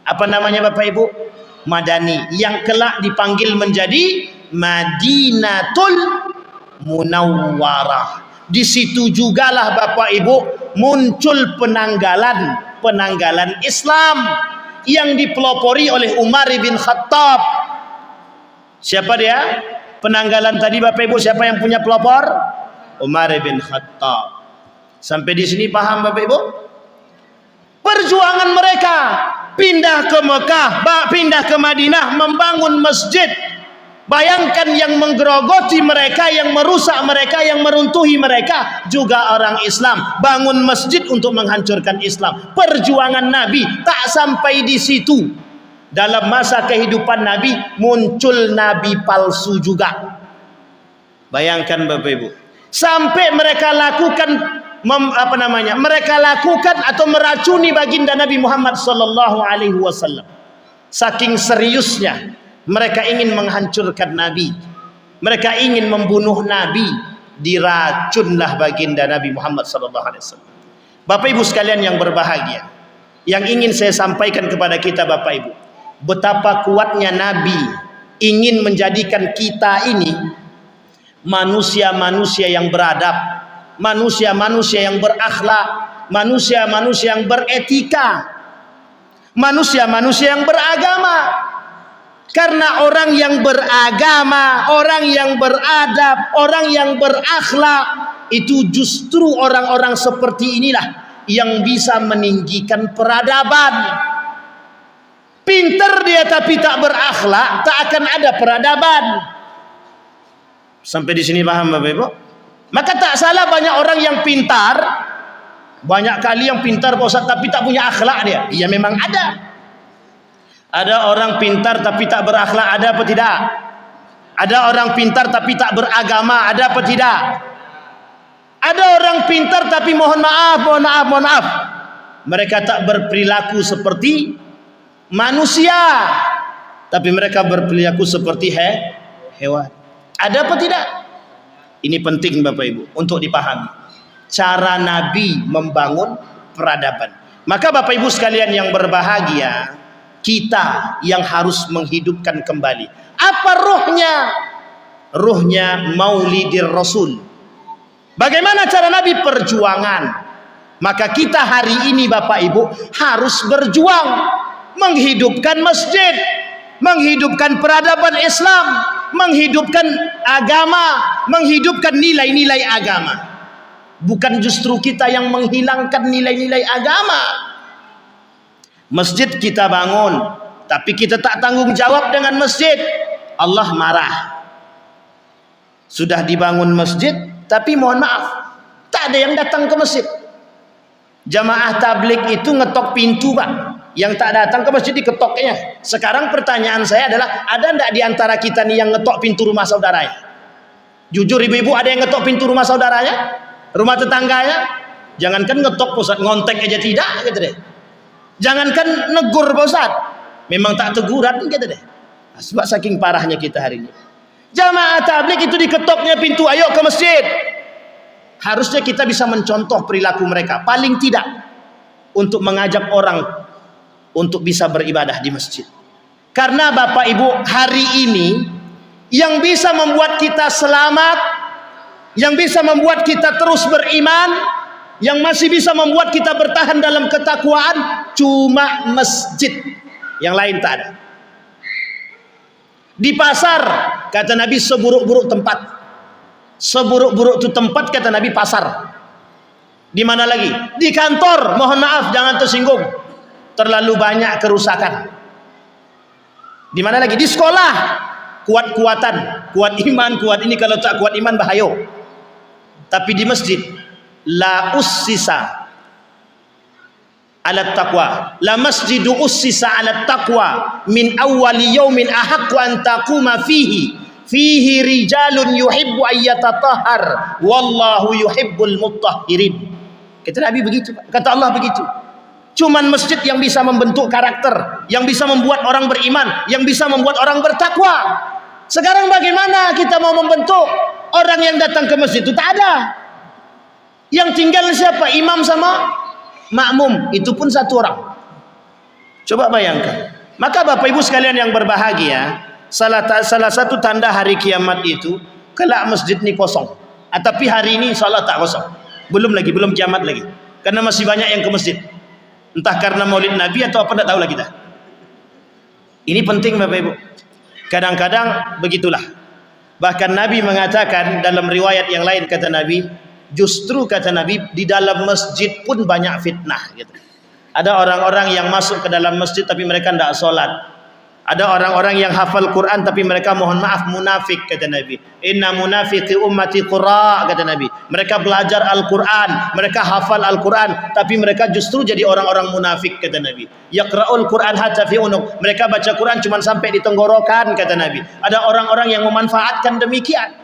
Apa namanya Bapak Ibu? Madani, yang kelak dipanggil menjadi Madinatul Munawwarah. Di situ jugalah Bapak Ibu muncul penanggalan Islam yang dipelopori oleh Umar bin Khattab. Siapa dia? Penanggalan tadi Bapak Ibu, siapa yang punya pelopor? Umar bin Khattab. Sampai di sini paham Bapak Ibu? Perjuangan mereka pindah ke Mekah, pindah ke Madinah, membangun masjid. Bayangkan yang menggerogoti mereka, yang merusak mereka, yang meruntuhi mereka juga orang Islam. Bangun masjid untuk menghancurkan Islam. Perjuangan Nabi tak sampai di situ. Dalam masa kehidupan Nabi muncul nabi palsu juga. Bayangkan Bapak Ibu, sampai mereka lakukan mereka lakukan atau meracuni baginda Nabi Muhammad sallallahu alaihi wasallam. Saking seriusnya mereka ingin menghancurkan Nabi, mereka ingin membunuh Nabi, diracunlah baginda Nabi Muhammad sallallahu alaihi wasallam. Bapak Ibu sekalian yang berbahagia, yang ingin saya sampaikan kepada kita Bapak Ibu, betapa kuatnya Nabi ingin menjadikan kita ini manusia-manusia yang beradab, manusia-manusia yang berakhlak, manusia-manusia yang beretika, manusia-manusia yang beragama. Karena orang yang beragama, orang yang beradab, orang yang berakhlak, itu justru orang-orang seperti inilah yang bisa meninggikan peradaban. Pintar dia tapi tak berakhlak, tak akan ada peradaban. Sampai di sini paham Bapak Ibu? Maka tak salah banyak orang yang pintar, banyak kali yang pintar Pak Ustaz tapi tak punya akhlak dia. Iya memang ada. Ada orang pintar tapi tak berakhlak, ada apa tidak? Ada orang pintar tapi tak beragama, ada apa tidak? Ada orang pintar tapi mohon maaf, mereka tak berperilaku seperti manusia, tapi mereka berperilaku seperti hewan. Ada apa tidak? Ini penting Bapak Ibu untuk dipahami. Cara Nabi membangun peradaban. Maka Bapak Ibu sekalian yang berbahagia, kita yang harus menghidupkan kembali. Apa ruhnya? Ruhnya Maulidir Rasul. Bagaimana cara Nabi? Perjuangan. Maka kita hari ini Bapak Ibu harus berjuang menghidupkan masjid, menghidupkan peradaban Islam, menghidupkan agama, menghidupkan nilai-nilai agama. Bukan justru kita yang menghilangkan nilai-nilai agama. Masjid kita bangun, tapi kita tak tanggung jawab dengan masjid, Allah marah. Sudah dibangun masjid, tapi mohon maaf, tak ada yang datang ke masjid. Jamaah tabligh itu ngetok pintu Pak, yang tak datang ke masjid diketoknya. Sekarang pertanyaan saya adalah, ada enggak di antara kita nih yang ngetok pintu rumah saudaranya? Jujur ibu-ibu, ada yang ngetok pintu rumah saudaranya? Rumah tetangganya? Jangankan ngetok Pak Ustaz, ngontek aja tidak gitu deh. Jangankan negur Pak Ustaz, memang tak teguran gitu deh. Sebab saking parahnya kita hari ini. Jamaah tabligh itu diketoknya pintu, ayo ke masjid. Harusnya kita bisa mencontoh perilaku mereka, paling tidak untuk mengajak orang untuk bisa beribadah di masjid. Karena Bapak Ibu, hari ini yang bisa membuat kita selamat, yang bisa membuat kita terus beriman, yang masih bisa membuat kita bertahan dalam ketakwaan, cuma masjid. Yang lain tak ada. Di pasar, kata Nabi, seburuk-buruk tempat. Seburuk-buruk itu tempat, kata Nabi, pasar. Di mana lagi? Di kantor, mohon maaf, jangan tersinggung, terlalu banyak kerusakan. Di mana lagi? Di sekolah, kuat-kuatan, kuat iman, kuat ini, kalau tak kuat iman bahaya. Tapi di masjid, la ussisa ala taqwa, la masjidu ussisa ala taqwa min awwali yaumin ahaqqu an taquma fihi rijalun yuhibbu ayyatatahhar wallahu yuhibbul mutahhirin. Kata Nabi begitu, kata Allah begitu. Cuman masjid yang bisa membentuk karakter, yang bisa membuat orang beriman, yang bisa membuat orang bertakwa. Sekarang bagaimana kita mau membentuk orang yang datang ke masjid? Itu tak ada. Yang tinggal siapa? Imam sama makmum, itu pun satu orang. Coba bayangkan. Maka Bapak Ibu sekalian yang berbahagia, salah satu tanda hari kiamat itu kelak masjid ini kosong. Tapi hari ini insyaAllah tak kosong. Belum kiamat lagi. Karena masih banyak yang ke masjid. Entah karena maulid Nabi atau apa, tak tahulah kita. Ini penting Bapak Ibu. Kadang-kadang begitulah. Bahkan Nabi mengatakan dalam riwayat yang lain, kata Nabi, justru kata Nabi, di dalam masjid pun banyak fitnah gitu. Ada orang-orang yang masuk ke dalam masjid tapi mereka tidak sholat. Ada orang-orang yang hafal Quran tapi mereka, mohon maaf, munafik, kata Nabi. Inna munafiqi ummati qurra, kata Nabi. Mereka belajar Al-Quran, mereka hafal Al-Quran, tapi mereka justru jadi orang-orang munafik, kata Nabi. Yaqra'ul Quran hatta fi unuq. Mereka baca Quran cuma sampai di tenggorokan, kata Nabi. Ada orang-orang yang memanfaatkan demikian.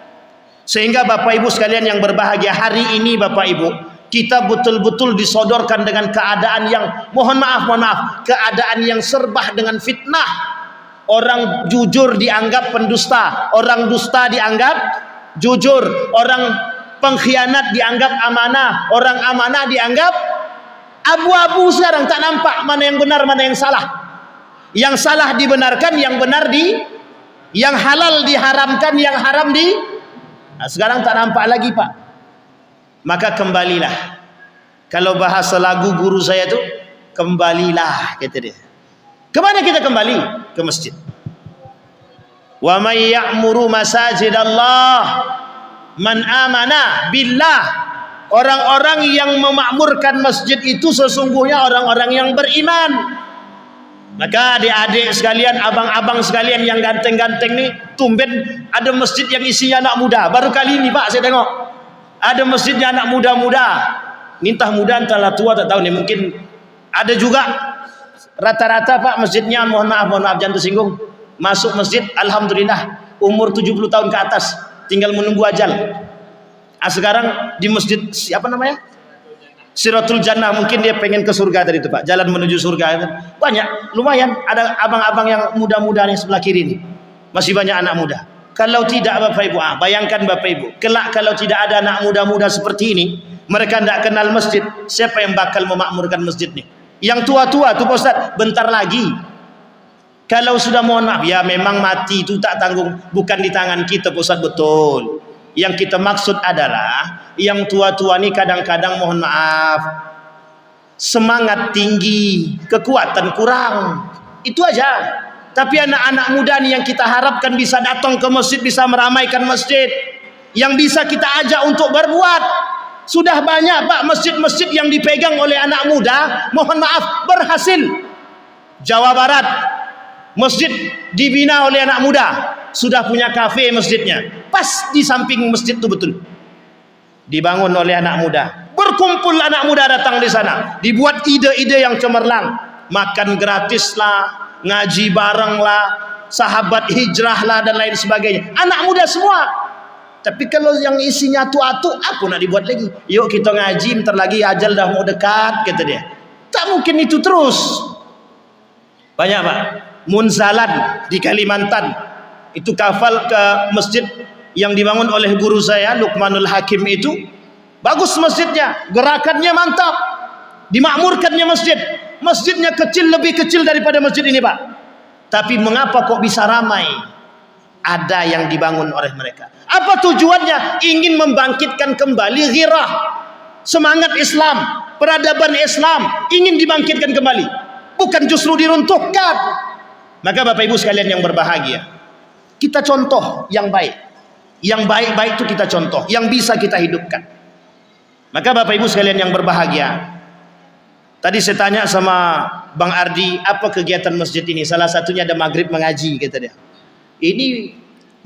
Sehingga Bapak Ibu sekalian yang berbahagia, hari ini Bapak Ibu, kita betul-betul disodorkan dengan keadaan yang, mohon maaf, keadaan yang serba dengan fitnah. Orang jujur dianggap pendusta, orang dusta dianggap jujur, orang pengkhianat dianggap amanah, orang amanah dianggap abu-abu. Sekarang tak nampak mana yang benar, mana yang salah. Yang salah dibenarkan, yang benar yang halal diharamkan, yang haram Nah, sekarang tak nampak lagi Pak. Maka kembalilah. Kalau bahasa lagu guru saya tu, kembalilah, kata dia. Kemana kita kembali? Ke masjid. Wa may ya'muru masajidallah man amana billah. Orang-orang yang memakmurkan masjid itu sesungguhnya orang-orang yang beriman. Maka adik-adik sekalian, abang-abang sekalian yang ganteng-ganteng nih, tumben ada masjid yang isinya anak muda. Baru kali ini Pak saya tengok ada masjidnya anak muda-muda. Entah muda entahlah tua, tak tahu nih, mungkin ada juga. Rata-rata Pak masjidnya, mohon maaf jangan tersinggung, masuk masjid alhamdulillah umur 70 tahun ke atas, tinggal menunggu ajal. Sekarang di masjid siapa namanya? Siratul Jannah, mungkin dia pengen ke surga tadi itu Pak, jalan menuju surga. Banyak, lumayan ada abang-abang yang muda-muda nih sebelah kiri nih, masih banyak anak muda. Kalau tidak Bapak Ibu, bayangkan Bapak Ibu, kelak kalau tidak ada anak muda-muda seperti ini, mereka tidak kenal masjid, siapa yang bakal memakmurkan masjid nih? Yang tua-tua tu Pak Ustaz, bentar lagi. Kalau sudah mohon maaf, ya memang mati itu tak tanggung, bukan di tangan kita Pak Ustaz, betul. Yang kita maksud adalah yang tua-tua ni kadang-kadang mohon maaf, semangat tinggi, kekuatan kurang. Itu aja. Tapi anak-anak muda ni yang kita harapkan bisa datang ke masjid, bisa meramaikan masjid, yang bisa kita ajak untuk berbuat. Sudah banyak Pak masjid-masjid yang dipegang oleh anak muda, mohon maaf, berhasil. Jawa Barat, masjid dibina oleh anak muda, sudah punya kafe masjidnya, pas di samping masjid itu betul, dibangun oleh anak muda. Berkumpul anak muda datang di sana, dibuat ide-ide yang cemerlang, makan gratis lah, ngaji bareng lah, sahabat hijrah lah dan lain sebagainya, anak muda semua. Tapi kalau yang isinya atu-atu, apa nak dibuat lagi? Yuk kita ngaji, bentar lagi ajal dah mau dekat, kata dia. Tak mungkin itu terus. Banyak Pak, Munzalan di Kalimantan, itu kafal ke masjid yang dibangun oleh guru saya Luqmanul Hakim itu. Bagus masjidnya, gerakannya mantap, dimakmurkannya masjid. Masjidnya kecil, lebih kecil daripada masjid ini Pak. Tapi mengapa kok bisa ramai? Ada yang dibangun oleh mereka. Apa tujuannya? Ingin membangkitkan kembali ghirah, semangat Islam, peradaban Islam, ingin dibangkitkan kembali, bukan justru diruntuhkan. Maka Bapak Ibu sekalian yang berbahagia, kita contoh yang baik. Yang baik-baik itu kita contoh, yang bisa kita hidupkan. Maka Bapak Ibu sekalian yang berbahagia, tadi saya tanya sama Bang Ardi, apa kegiatan masjid ini? Salah satunya ada maghrib mengaji, kata dia. Ini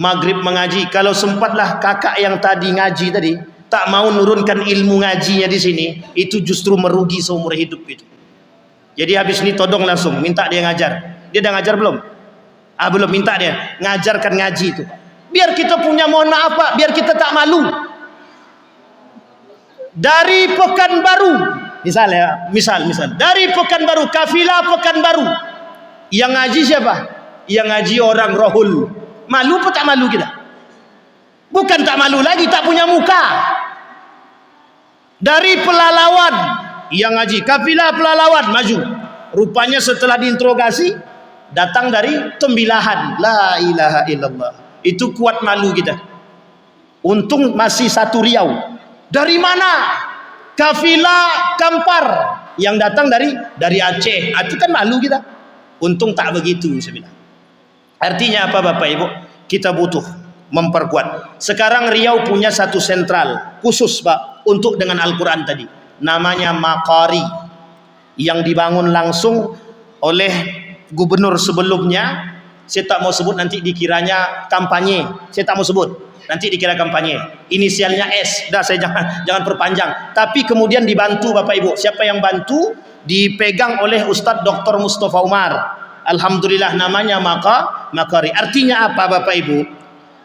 maghrib mengaji, kalau sempatlah kakak yang tadi ngaji tadi tak mau nurunkan ilmu ngajinya di sini, itu justru merugi seumur hidup itu. Jadi habis ini todong langsung minta dia ngajar. Dia dah ngajar belum? Belum, minta dia ngajarkan ngaji itu. Biar kita punya, mohon maaf Pak, biar kita tak malu. Dari Pekanbaru, misal dari Pekanbaru, kafilah Pekanbaru, yang ngaji siapa? Yang ngaji orang Rohul. Malu apa tak malu kita? Bukan tak malu lagi, tak punya muka. Dari Pelalawan, yang ngaji kafilah Pelalawan maju. Rupanya setelah diinterogasi datang dari Tembilahan. La ilaha illallah. Itu kuat malu kita. Untung masih satu Riau. Dari mana? Kafilah Kampar yang datang dari Aceh. Itu kan malu kita. Untung tak begitu saya bilang. Artinya apa Bapak Ibu? Kita butuh memperkuat. Sekarang Riau punya satu sentral khusus Pak untuk dengan Al-Quran tadi. Namanya Maqari, yang dibangun langsung oleh gubernur sebelumnya. Saya tak mau sebut, nanti dikiranya kampanye. Saya tak mau sebut, nanti dikira kampanye. Inisialnya S. Dah, saya jangan perpanjang. Tapi kemudian dibantu Bapak Ibu. Siapa yang bantu? Dipegang oleh Ustadz Dr. Mustafa Umar. Alhamdulillah, namanya Maqari. Artinya apa Bapak Ibu?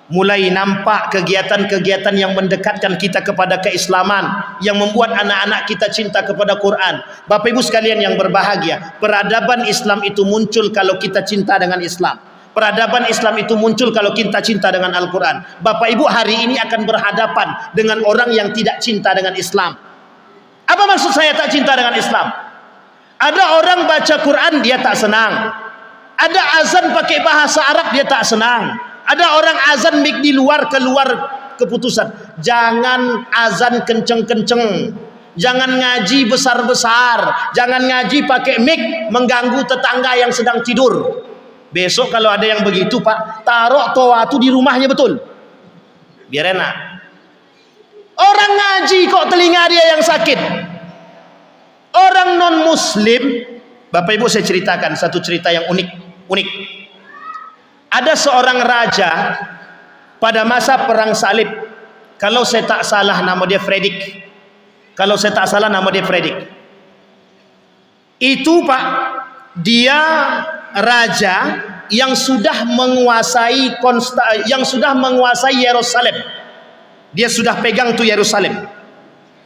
Mulai nampak kegiatan-kegiatan yang mendekatkan kita kepada keislaman, yang membuat anak-anak kita cinta kepada Quran. Bapak Ibu sekalian yang berbahagia, peradaban Islam itu muncul kalau kita cinta dengan Islam. Peradaban Islam itu muncul kalau kita cinta dengan Al-Quran. Bapak Ibu hari ini akan berhadapan dengan orang yang tidak cinta dengan Islam. Apa maksud saya tak cinta dengan Islam? Ada orang baca Quran dia tak senang. Ada azan pakai bahasa Arab dia tak senang. Ada orang azan mik di luar, keluar keputusan. Jangan azan kenceng-kenceng. Jangan ngaji besar-besar. Jangan ngaji pakai mik mengganggu tetangga yang sedang tidur. Besok kalau ada yang begitu Pak, taruh toa itu di rumahnya betul. Biar enak. Orang ngaji kok telinga dia yang sakit. Orang non-muslim, Bapak Ibu saya ceritakan satu cerita yang unik. Ada seorang raja pada masa perang salib. Kalau saya tak salah nama dia Fredrik. Itu Pak, dia raja yang sudah menguasai Yerusalem. Dia sudah pegang tuh Yerusalem.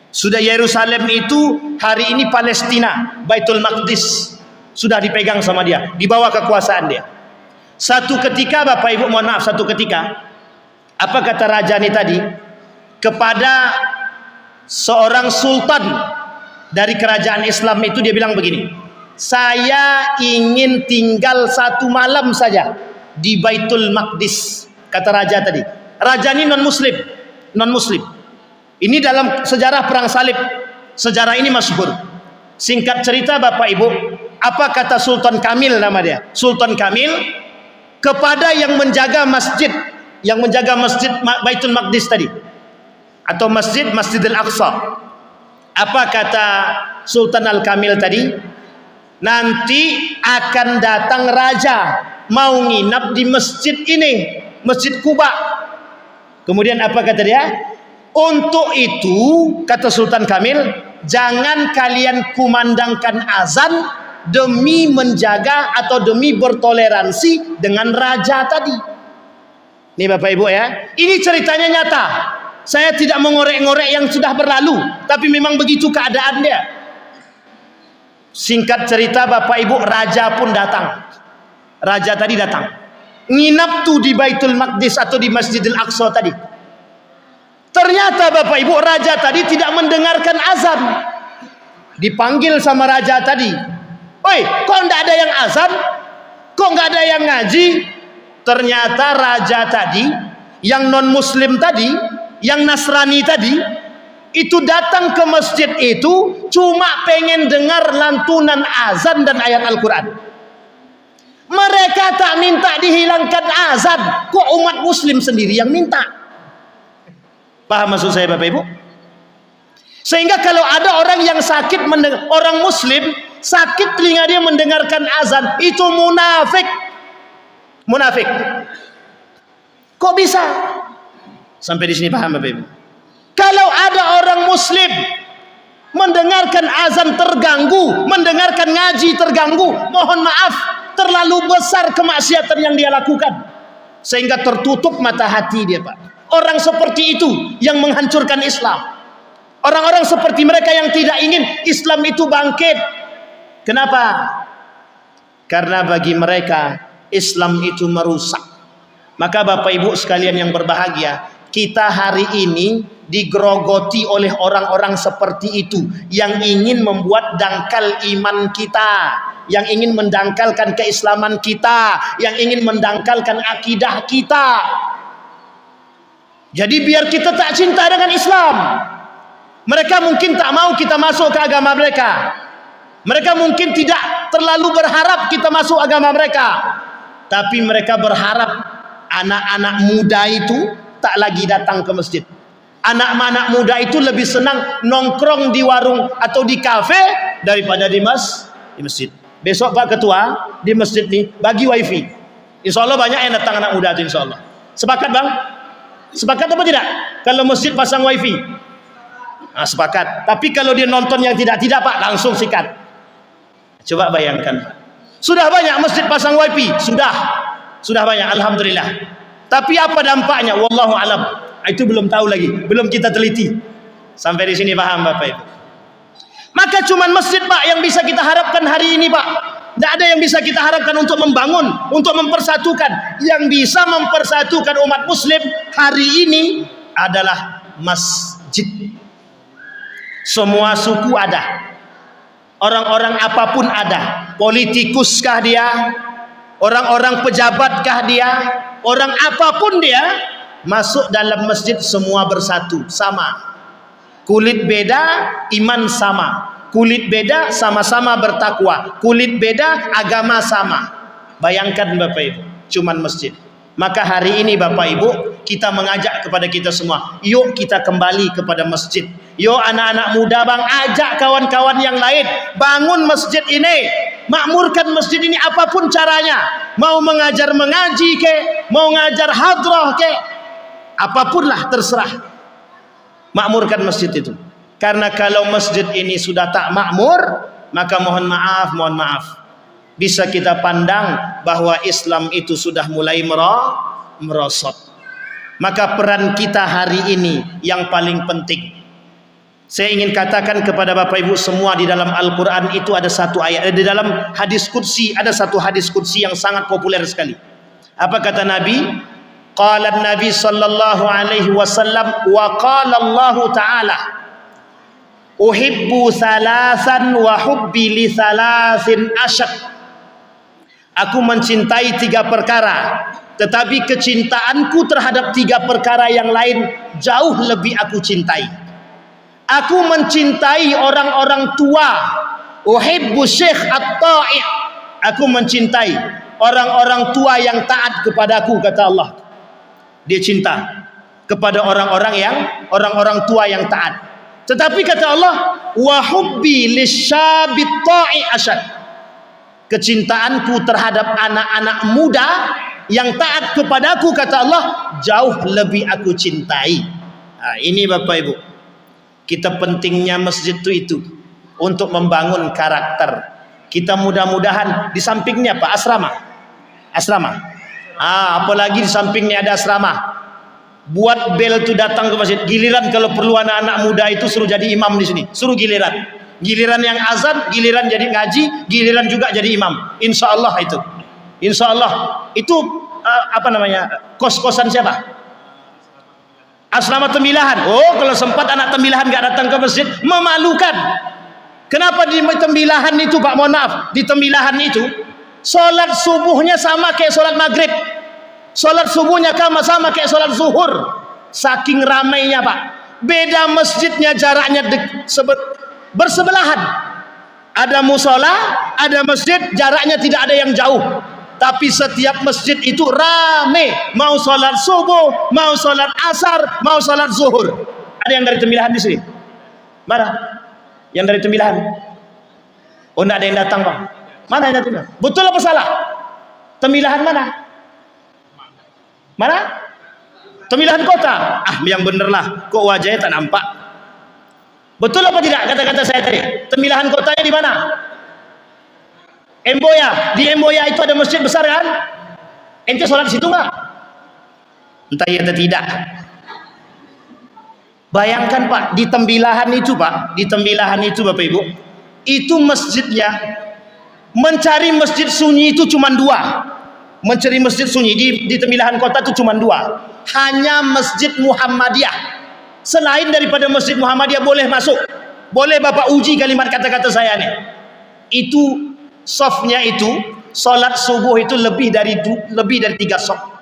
Sudah Yerusalem itu hari ini Palestina, Baitul Maqdis sudah dipegang sama dia, di bawah kekuasaan dia. Satu ketika Bapak Ibu mohon maaf, apa kata raja ini tadi kepada seorang sultan dari kerajaan Islam itu? Dia bilang begini, saya ingin tinggal 1 malam saja di Baitul Maqdis, kata raja tadi. Raja ini non muslim. Ini dalam sejarah perang salib. Sejarah ini masyhur. Singkat cerita Bapak Ibu, apa kata Sultan Kamil, nama dia Sultan Kamil, kepada yang menjaga masjid Baitul Maqdis tadi, atau Masjidil Aqsa. Apa kata Sultan Al-Kamil tadi? Nanti akan datang raja mau nginap di masjid ini, Masjid Kuba. Kemudian apa kata dia? Untuk itu, kata Sultan Kamil, jangan kalian kumandangkan azan demi menjaga atau demi bertoleransi dengan raja tadi. Ini Bapak Ibu ya, ini ceritanya nyata. Saya tidak mengorek-ngorek yang sudah berlalu, tapi memang begitu keadaan dia. Singkat cerita Bapak Ibu, raja pun datang. Raja tadi datang, nginap tuh di Baitul Maqdis atau di Masjidil Aqsa tadi. Ternyata Bapak Ibu, raja tadi tidak mendengarkan azan. Dipanggil sama raja tadi, "Oi, kok enggak ada yang azan? Kok enggak ada yang ngaji?" Ternyata raja tadi, yang non muslim tadi, yang Nasrani tadi, itu datang ke masjid itu cuma pengen dengar lantunan azan dan ayat Al-Quran. Mereka tak minta dihilangkan azan, kok umat muslim sendiri yang minta. Paham maksud saya Bapak Ibu? Sehingga kalau ada orang yang sakit, orang muslim sakit telinga dia mendengarkan azan, itu munafik. Kok bisa? Sampai di sini paham Bapak Ibu? Kalau ada orang muslim mendengarkan azan terganggu, mendengarkan ngaji terganggu, mohon maaf, terlalu besar kemaksiatan yang dia lakukan sehingga tertutup mata hati dia, Pak. Orang seperti itu yang menghancurkan Islam. Orang-orang seperti mereka yang tidak ingin Islam itu bangkit. Kenapa? Karena bagi mereka Islam itu merusak. Maka Bapak Ibu sekalian yang berbahagia, kita hari ini digerogoti oleh orang-orang seperti itu yang ingin membuat dangkal iman kita, yang ingin mendangkalkan keislaman kita, yang ingin mendangkalkan akidah kita. Jadi biar kita tak cinta dengan Islam. Mereka mungkin tak mau kita masuk ke agama mereka. Mereka mungkin tidak terlalu berharap kita masuk agama mereka. Tapi mereka berharap anak-anak muda itu tak lagi datang ke masjid. Anak-anak muda itu lebih senang nongkrong di warung atau di kafe daripada di masjid. Besok Pak Ketua di masjid nih bagi wifi. Insya Allah banyak yang datang anak muda itu insya Allah. Sepakat Bang? Sepakat apa tidak? Kalau masjid pasang wifi? Nah, sepakat. Tapi kalau dia nonton yang tidak Pak, langsung sikat. Coba bayangkan. Sudah banyak masjid pasang wifi? Sudah banyak, alhamdulillah. Tapi apa dampaknya? Wallahu alam. Itu belum tahu lagi, belum kita teliti. Sampai di sini paham Bapak Ibu? Maka cuman masjid Pak yang bisa kita harapkan hari ini Pak. Tidak ada yang bisa kita harapkan untuk membangun, untuk mempersatukan. Yang bisa mempersatukan umat muslim hari ini adalah masjid. Semua suku ada, orang-orang apapun ada, politikuskah dia, orang-orang pejabatkah dia, orang apapun dia, masuk dalam masjid semua bersatu, sama. Kulit beda, iman sama. Kulit beda, sama-sama bertakwa. Kulit beda, agama sama. Bayangkan Bapak Ibu, cuman masjid. Maka hari ini Bapak Ibu, kita mengajak kepada kita semua, yuk kita kembali kepada masjid. Yuk anak-anak muda Bang, ajak kawan-kawan yang lain, bangun masjid ini, makmurkan masjid ini apapun caranya. Mau mengajar mengaji ke, mau ngajar hadrah ke, apapun lah terserah. Makmurkan masjid itu. Karena kalau masjid ini sudah tak makmur, maka mohon maaf, bisa kita pandang bahwa Islam itu sudah mulai merosot. Maka peran kita hari ini yang paling penting. Saya ingin katakan kepada Bapak Ibu semua, di dalam Al-Quran itu ada satu ayat, di dalam hadis qudsi ada satu hadis qudsi yang sangat populer sekali. Apa kata Nabi? Qala Nabi sallallahu alaihi wasallam wa qala Allah Ta'ala Uhibbu salasan wa hubbi li salasin asyad. Aku mencintai 3 perkara, tetapi kecintaanku terhadap 3 perkara yang lain jauh lebih aku cintai. Aku mencintai orang-orang tua. Uhibbu syekh at-ta'i'. Aku mencintai orang-orang tua yang taat kepadaku, kata Allah. Dia cinta kepada orang-orang tua yang taat. Tetapi kata Allah, wa hubbi lisyabit ta'i asyad. Kecintaanku terhadap anak-anak muda yang taat kepadaku, kata Allah, jauh lebih aku cintai. Nah, ini Bapak Ibu, kita pentingnya masjid itu untuk membangun karakter. Kita mudah-mudahan di sampingnya Pak asrama. Apalagi di sampingnya ada asrama. Buat bel itu datang ke masjid. Giliran kalau perlu anak-anak muda itu suruh jadi imam di sini. Suruh giliran yang azan, giliran jadi ngaji, giliran juga jadi imam. Insya Allah itu. Insya Allah itu kos-kosan siapa? Asrama Tembilahan. Oh, kalau sempat anak Tembilahan nggak datang ke masjid, memalukan. Kenapa di Tembilahan itu Pak? Mohon maaf, di Tembilahan itu sholat subuhnya sama kayak sholat maghrib. Sholat subuhnya sama kayak sholat zuhur. Saking ramainya Pak. Beda masjidnya, jaraknya bersebelahan. Ada musola, ada masjid, jaraknya tidak ada yang jauh. Tapi setiap masjid itu rame. Mau sholat subuh, mau sholat asar, mau sholat zuhur. Ada yang dari Tembilahan di sini? Mana? Yang dari Tembilahan? Oh, tidak ada yang datang Pak. Mana yang datang? Betul apa salah? Tembilahan mana? Mana? Tembilahan kota. Yang bener lah. Kok wajahnya tak nampak? Betul apa tidak kata-kata saya tadi? Tembilahan kotanya di mana? Emboya. Di Emboya itu ada masjid besar kan? Ente sholat di situ nggak? Entah ya atau tidak. Bayangkan Pak, di Tembilahan itu Pak, di Tembilahan itu Bapak Ibu, itu masjidnya, mencari masjid sunyi itu cuma 2. Mencari masjid sunyi di Tembilahan kota itu cuma 2. Hanya Masjid Muhammadiyah. Selain daripada Masjid Muhammadiyah boleh masuk. Boleh Bapak uji kalimat kata-kata saya nih. Itu softnya itu, sholat subuh itu lebih dari 3 soft.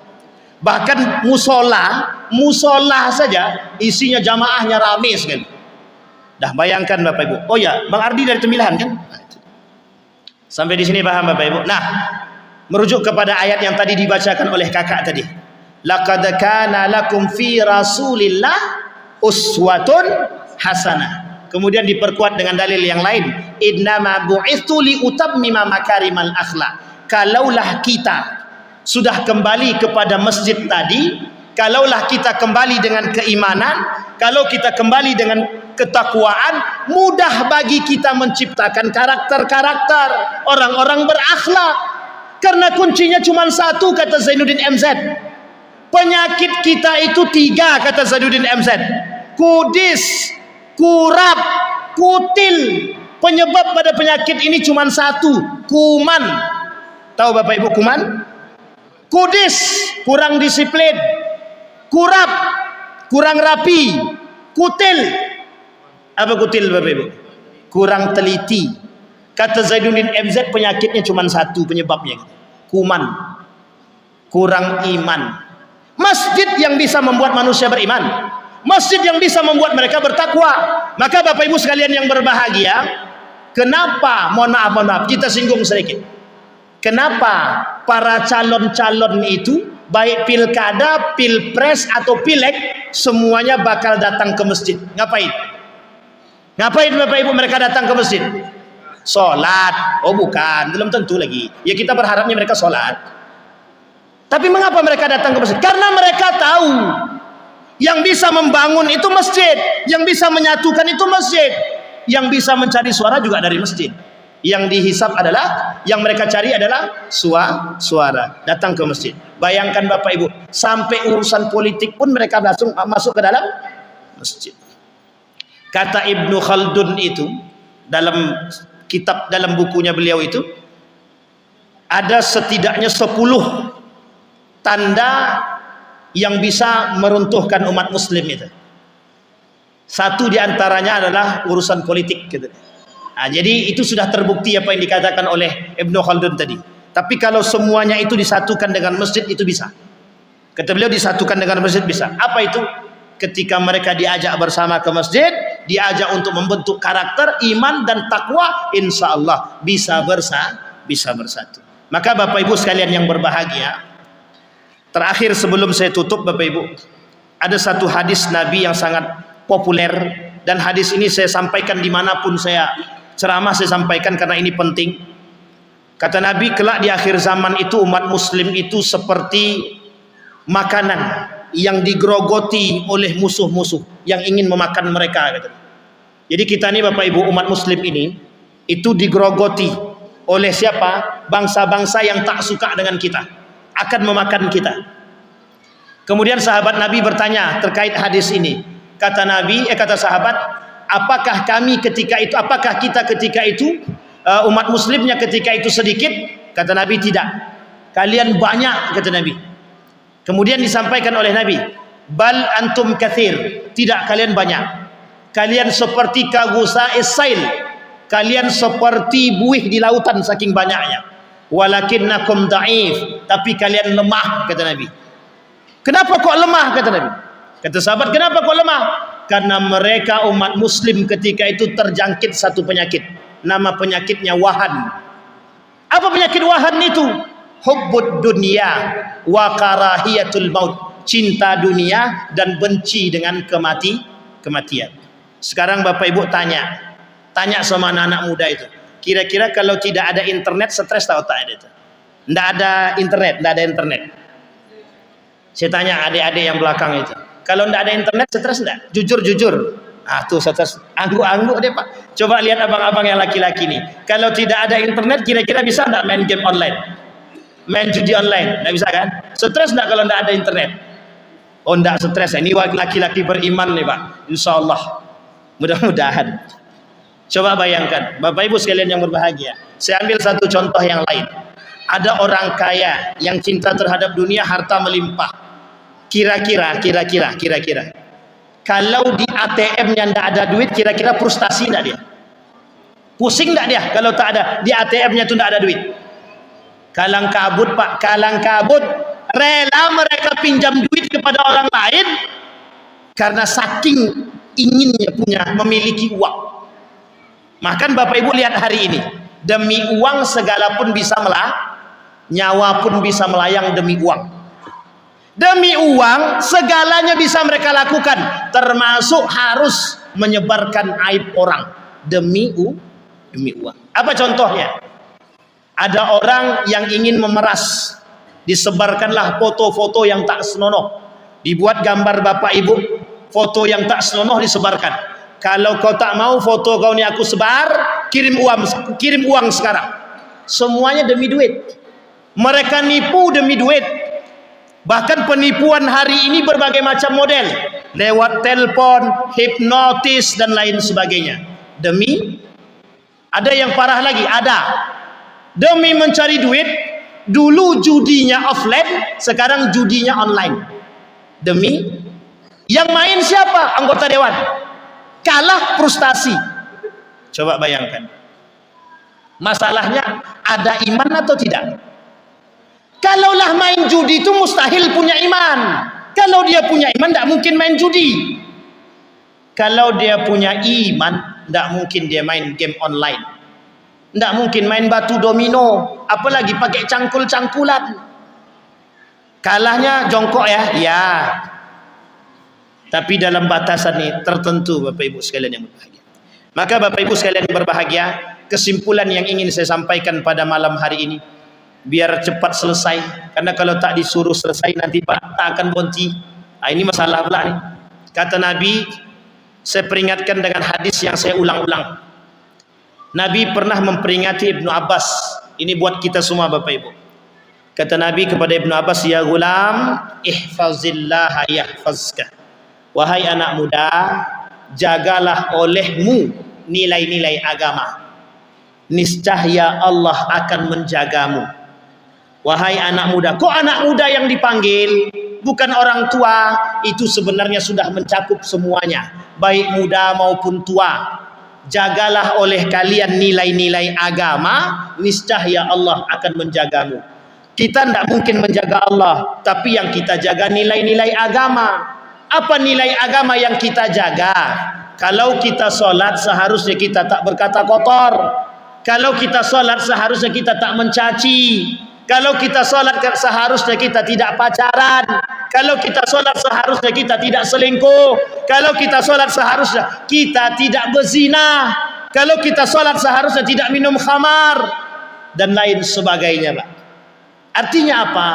Bahkan musola saja isinya jamaahnya ramai sekali. Dah bayangkan Bapak Ibu. Oh ya, Bang Ardi dari Tembilahan kan? Sampai di sini paham Bapak Ibu. Nah, merujuk kepada ayat yang tadi dibacakan oleh kakak tadi. Laqad kana lakum fi Rasulillah uswatun hasanah. Kemudian diperkuat dengan dalil yang lain. Innama bu'itsu li utammima makarimal akhlaq. Kalaulah kita sudah kembali kepada masjid tadi, kalaulah kita kembali dengan keimanan, kalau kita kembali dengan ketakwaan, mudah bagi kita menciptakan karakter-karakter orang-orang berakhlak. Karena kuncinya cuma 1, kata Zainuddin MZ. Penyakit kita itu 3, kata Zainuddin MZ. Kudis, kurap, kutil. Penyebab pada penyakit ini cuma 1, kuman. Tahu Bapak Ibu kuman? Kudis, kurang disiplin. Kurap, kurang rapi. Kutil, apa kutil Bapak Ibu? Kurang teliti. Kata Zainuddin MZ, penyakitnya cuma 1 penyebabnya. Kuman, kurang iman. Masjid yang bisa membuat manusia beriman. Masjid yang bisa membuat mereka bertakwa. Maka Bapak Ibu sekalian yang berbahagia, kenapa, mohon maaf, kita singgung sedikit. Kenapa para calon-calon itu, baik pilkada, pilpres atau pileg, semuanya bakal datang ke masjid? Ngapain? Ngapain Bapak Ibu mereka datang ke masjid? Sholat. Oh bukan, belum tentu lagi. Ya kita berharapnya mereka sholat. Tapi mengapa mereka datang ke masjid? Karena mereka tahu yang bisa membangun itu masjid, yang bisa menyatukan itu masjid, yang bisa mencari suara juga dari masjid. Yang dihisap adalah, yang mereka cari adalah suara. Datang ke masjid. Bayangkan Bapak Ibu, sampai urusan politik pun mereka langsung masuk ke dalam masjid. Kata Ibnu Khaldun itu dalam kitab, dalam bukunya beliau itu, ada setidaknya 10 tanda yang bisa meruntuhkan umat muslim itu. Satu di antaranya adalah urusan politik gitu. Jadi itu sudah terbukti apa yang dikatakan oleh Ibnu Khaldun tadi. Tapi kalau semuanya itu disatukan dengan masjid, itu bisa. Kata beliau, disatukan dengan masjid bisa. Apa itu? Ketika mereka diajak bersama ke masjid, diajak untuk membentuk karakter, iman dan takwa, insya Allah bisa bersatu. Maka Bapak Ibu sekalian yang berbahagia, terakhir sebelum saya tutup Bapak Ibu, ada satu hadis Nabi yang sangat populer, dan hadis ini saya sampaikan dimanapun saya ceramah, saya sampaikan karena ini penting. Kata Nabi, kelak di akhir zaman itu umat muslim itu seperti makanan yang digerogoti oleh musuh-musuh yang ingin memakan mereka. Jadi kita ini Bapak Ibu umat muslim ini itu digerogoti oleh siapa? Bangsa-bangsa yang tak suka dengan kita, akan memakan kita. Kemudian sahabat Nabi bertanya terkait hadis ini. Kata Nabi, kata sahabat, apakah kita ketika itu umat muslimnya ketika itu sedikit? Kata Nabi, tidak. Kalian banyak, kata Nabi. Kemudian disampaikan oleh Nabi, bal antum kathir, tidak, kalian banyak. Kalian seperti kagusa'is sail, kalian seperti buih di lautan saking banyaknya. Walakinnakum da'if, tapi kalian lemah, kata Nabi. Kenapa kok lemah, kata Nabi? Kata sahabat, kenapa kok lemah? Karena mereka umat muslim ketika itu terjangkit satu penyakit. Nama penyakitnya wahan. Apa penyakit wahan itu? Hubbud dunia wa karahiyatul maut, cinta dunia dan benci dengan kematian. Sekarang Bapak Ibu tanya sama anak-anak muda itu, kira-kira kalau tidak ada internet stres tak otak itu? Tidak ada internet. Saya tanya adik-adik yang belakang itu, kalau tidak ada internet stres tidak? Jujur. Tuh stres, angguk deh Pak. Coba lihat abang-abang yang laki-laki nih, kalau tidak ada internet kira-kira bisa tidak main game online? Main judi online, tidak bisa kan? Stres tidak kalau tidak ada internet? Oh, tidak stres. Ini laki-laki beriman nih Pak, insya Allah, mudah-mudahan. Coba bayangkan Bapak Ibu sekalian yang berbahagia, saya ambil satu contoh yang lain. Ada orang kaya yang cinta terhadap dunia, harta melimpah. Kira-kira kalau di ATM-nya tidak ada duit, kira-kira frustasi tidak dia? Pusing tidak dia kalau tak ada di ATM-nya itu tidak ada duit? Kalang kabut Pak, kalang kabut. Rela mereka pinjam duit kepada orang lain karena saking inginnya memiliki uang. Makan Bapak Ibu lihat hari ini, demi uang segala pun bisa nyawa pun bisa melayang demi uang. Demi uang segalanya bisa mereka lakukan, termasuk harus menyebarkan aib orang demi uang. Apa contohnya? Ada orang yang ingin memeras, disebarkanlah foto-foto yang tak senonoh, dibuat gambar Bapak Ibu, foto yang tak senonoh disebarkan. Kalau kau tak mau foto kau ni aku sebar, kirim uang sekarang. Semuanya demi duit. Mereka nipu demi duit. Bahkan penipuan hari ini berbagai macam model, lewat telepon, hipnotis dan lain sebagainya. Ada yang parah lagi, demi mencari duit. Dulu judinya offline, sekarang judinya online. Demi yang main siapa? Anggota dewan. Kalah frustasi. Coba bayangkan. Masalahnya ada iman atau tidak? Kalaulah main judi itu mustahil punya iman. Kalau dia punya iman tidak mungkin main judi. Kalau dia punya iman tidak mungkin dia main game online. Tidak mungkin main batu domino, apalagi pakai cangkul-cangkulan. Kalahnya jongkok ya. Tapi dalam batasan ini tertentu Bapak Ibu sekalian yang berbahagia. Maka Bapak Ibu sekalian yang berbahagia, kesimpulan yang ingin saya sampaikan pada malam hari ini, biar cepat selesai, karena kalau tak disuruh selesai nanti Pak tak akan berhenti. Ini masalah pula nih. Kata Nabi, saya peringatkan dengan hadis yang saya ulang-ulang. Nabi pernah memperingati Ibnu Abbas. Ini buat kita semua Bapak Ibu. Kata Nabi kepada Ibnu Abbas, ya gulam, ihfazillah yahfazka. Wahai anak muda, jagalah olehmu nilai-nilai agama. Niscaya Allah akan menjagamu. Wahai anak muda. Kok anak muda yang dipanggil? Bukan orang tua. Itu sebenarnya sudah mencakup semuanya. baik muda maupun tua, jagalah oleh kalian nilai-nilai agama, niscaya Allah akan menjagamu. Kita tidak mungkin menjaga Allah, tapi yang kita jaga nilai-nilai agama. Apa nilai agama yang kita jaga? Kalau kita solat seharusnya kita tak berkata kotor. Kalau kita solat seharusnya kita tak mencaci. Kalau kita solat seharusnya kita tidak pacaran. Kalau kita solat seharusnya kita tidak selingkuh. Kalau kita solat seharusnya kita tidak berzina. Kalau kita solat seharusnya tidak minum khamar dan lain sebagainya, Pak. Artinya apa?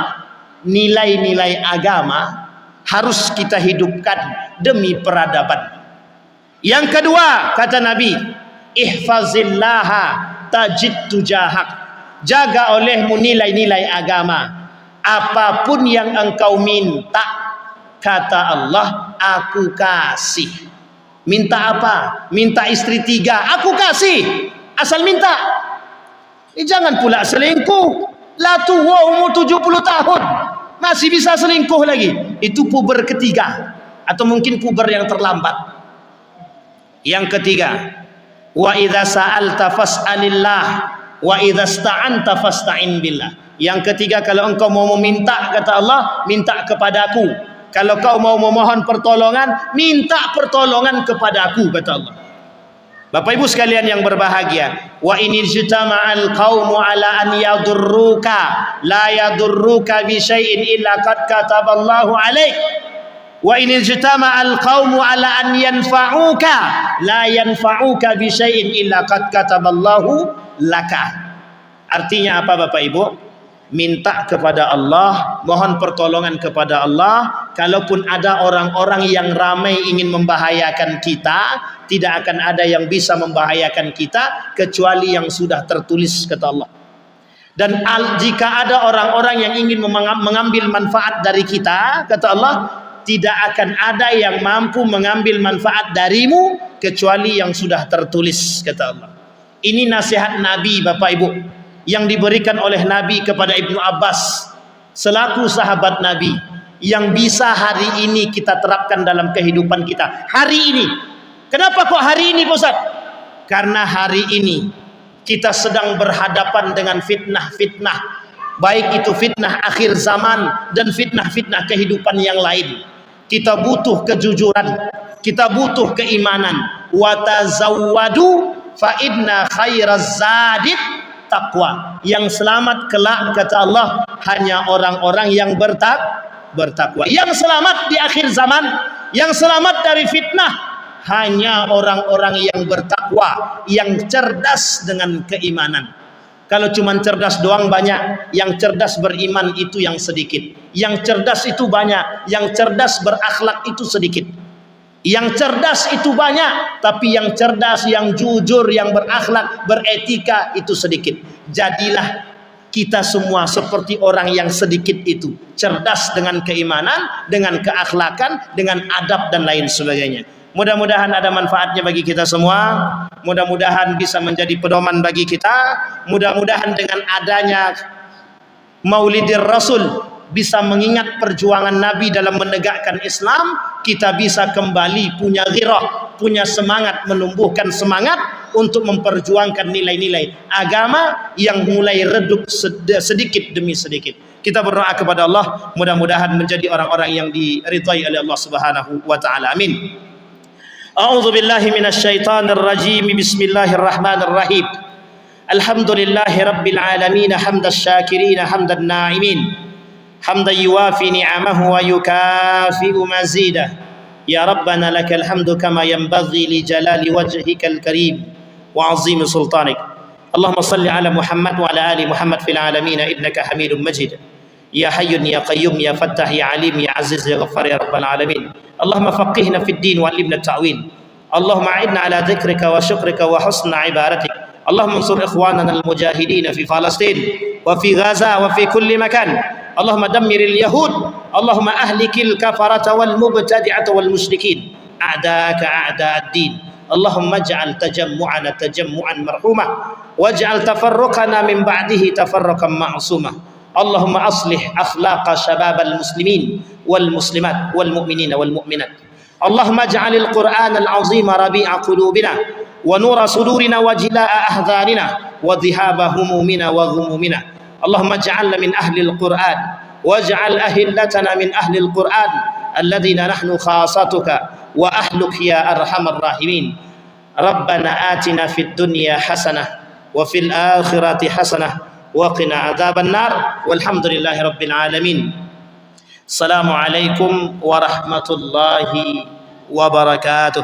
Nilai-nilai agama harus kita hidupkan demi peradaban. Yang kedua, kata Nabi, ihfazillaha tajid tujahak. Jaga olehmu nilai-nilai agama. Apapun yang engkau minta, kata Allah, aku kasih. Minta apa? Minta istri 3, aku kasih. Asal minta. Jangan pula selingkuh. Lah tua umur 70 tahun masih bisa selingkuh lagi. Itu puber ketiga, atau mungkin puber yang terlambat. Yang ketiga, wa idza sa'alta fas'alillah wa idza sta'anta fasta'in billah. Yang ketiga, kalau engkau mau meminta, kata Allah, minta kepadaku. Kalau kau mau memohon pertolongan, minta pertolongan kepadaku, kata Allah. Bapak Ibu sekalian yang berbahagia, wa in ijtama'al qaumu ala an yadurruka la yadurruka bi syai'in illa qad kataballahu 'alaik. Wa in ijtama'al qaumu ala an yanfa'uka la yanfa'uka bi syai'in illa qad kataballahu laka. Artinya apa, Bapak Ibu? Minta kepada Allah, mohon pertolongan kepada Allah. Kalaupun ada orang-orang yang ramai ingin membahayakan kita, tidak akan ada yang bisa membahayakan kita kecuali yang sudah tertulis, kata Allah. Dan jika ada orang-orang yang ingin mengambil manfaat dari kita, kata Allah, tidak akan ada yang mampu mengambil manfaat darimu kecuali yang sudah tertulis, kata Allah. Ini nasihat Nabi, Bapak Ibu, yang diberikan oleh Nabi kepada Ibnu Abbas selaku sahabat Nabi, yang bisa hari ini kita terapkan dalam kehidupan kita. Hari ini. Kenapa kok hari ini, Pak Ustaz? Karena hari ini kita sedang berhadapan dengan fitnah-fitnah, baik itu fitnah akhir zaman dan fitnah-fitnah kehidupan yang lain. Kita butuh kejujuran, kita butuh keimanan. Wa tazawwadu fa inna khairaz zadid taqwa. Yang selamat kelak, kata Allah, hanya orang-orang yang bertakwa. Yang selamat di akhir zaman, yang selamat dari fitnah, hanya orang-orang yang bertakwa, yang cerdas dengan keimanan. Kalau cuma cerdas doang banyak, yang cerdas beriman itu yang sedikit. Yang cerdas itu banyak, yang cerdas berakhlak itu sedikit. Yang cerdas itu banyak, tapi yang cerdas, yang jujur, yang berakhlak, beretika itu sedikit. Jadilah kita semua seperti orang yang sedikit itu, cerdas dengan keimanan, dengan keakhlakan, dengan adab dan lain sebagainya. Mudah-mudahan ada manfaatnya bagi kita semua. Mudah-mudahan bisa menjadi pedoman bagi kita. Mudah-mudahan dengan adanya Maulidir Rasul bisa mengingat perjuangan Nabi dalam menegakkan Islam, kita bisa kembali punya ghirah, punya semangat, menumbuhkan semangat untuk memperjuangkan nilai-nilai agama yang mulai redup sedikit demi sedikit. Kita berdoa kepada Allah, mudah-mudahan menjadi orang-orang yang diridhai oleh Allah Subhanahu wa taala. Amin. A'udzu billahi minasyaitonir rajim. Bismillahirrahmanirrahim. Alhamdulillahi rabbil alamin, hamdasy syakirin, hamdan na'imin, hamdan yuwafi ni'amahu wa yukafi'u mazidah. Ya Rabbana lakal hamdu kama yanbaghi li jalali wajhikal karim wa 'azimi sultanik. Allahumma salli ala Muhammad wa ala ali Muhammad fil alamin innaka Hamidum Majid. Ya Hayyun ya Qayyum ya Fattah ya Alim ya Aziz ya Ghaffar ya Rabbal alamin. Allahumma faqihna fid din wa 'allimna at-ta'wil. Allahumma a'inna ala dhikrika wa syukrika wa husna ibadatik. Allahumma ansur ikhwanana al-mujahidin fi Palestin wa fi Gaza wa fi kulli makan. Allahumma dammiril yahud. Allahumma ahlikil kafarata wal mubtadi'ata wal musyrikin. A'daka a'da'ad-din. Allahumma ij'al tajammu'ana tajammu'an marhumah waj'al tafarruqana min ba'dihi tafarruqan ma'sumah. Allahumma aslih akhlaqa syababal muslimin wal muslimat wal mu'minina wal mu'minat. Allahumma ja'alil Qur'anal azima rabi'a qulubina wa nura sudurina wa jilaa'a ahzanina wa dhihaba humumina wa ghumumina. Allahumma ja'alna min ahlil Qur'an waj'al ahillatana min ahlil Qur'an alladhina nahnu khasatuka wa ahluk ya arhamar rahimin. Rabbana atina fid dunya hasanah wa fil akhirati hasanah wa qina adzaban nar walhamdulillahi rabbil alamin. Assalamualaikum warahmatullahi wabarakatuh.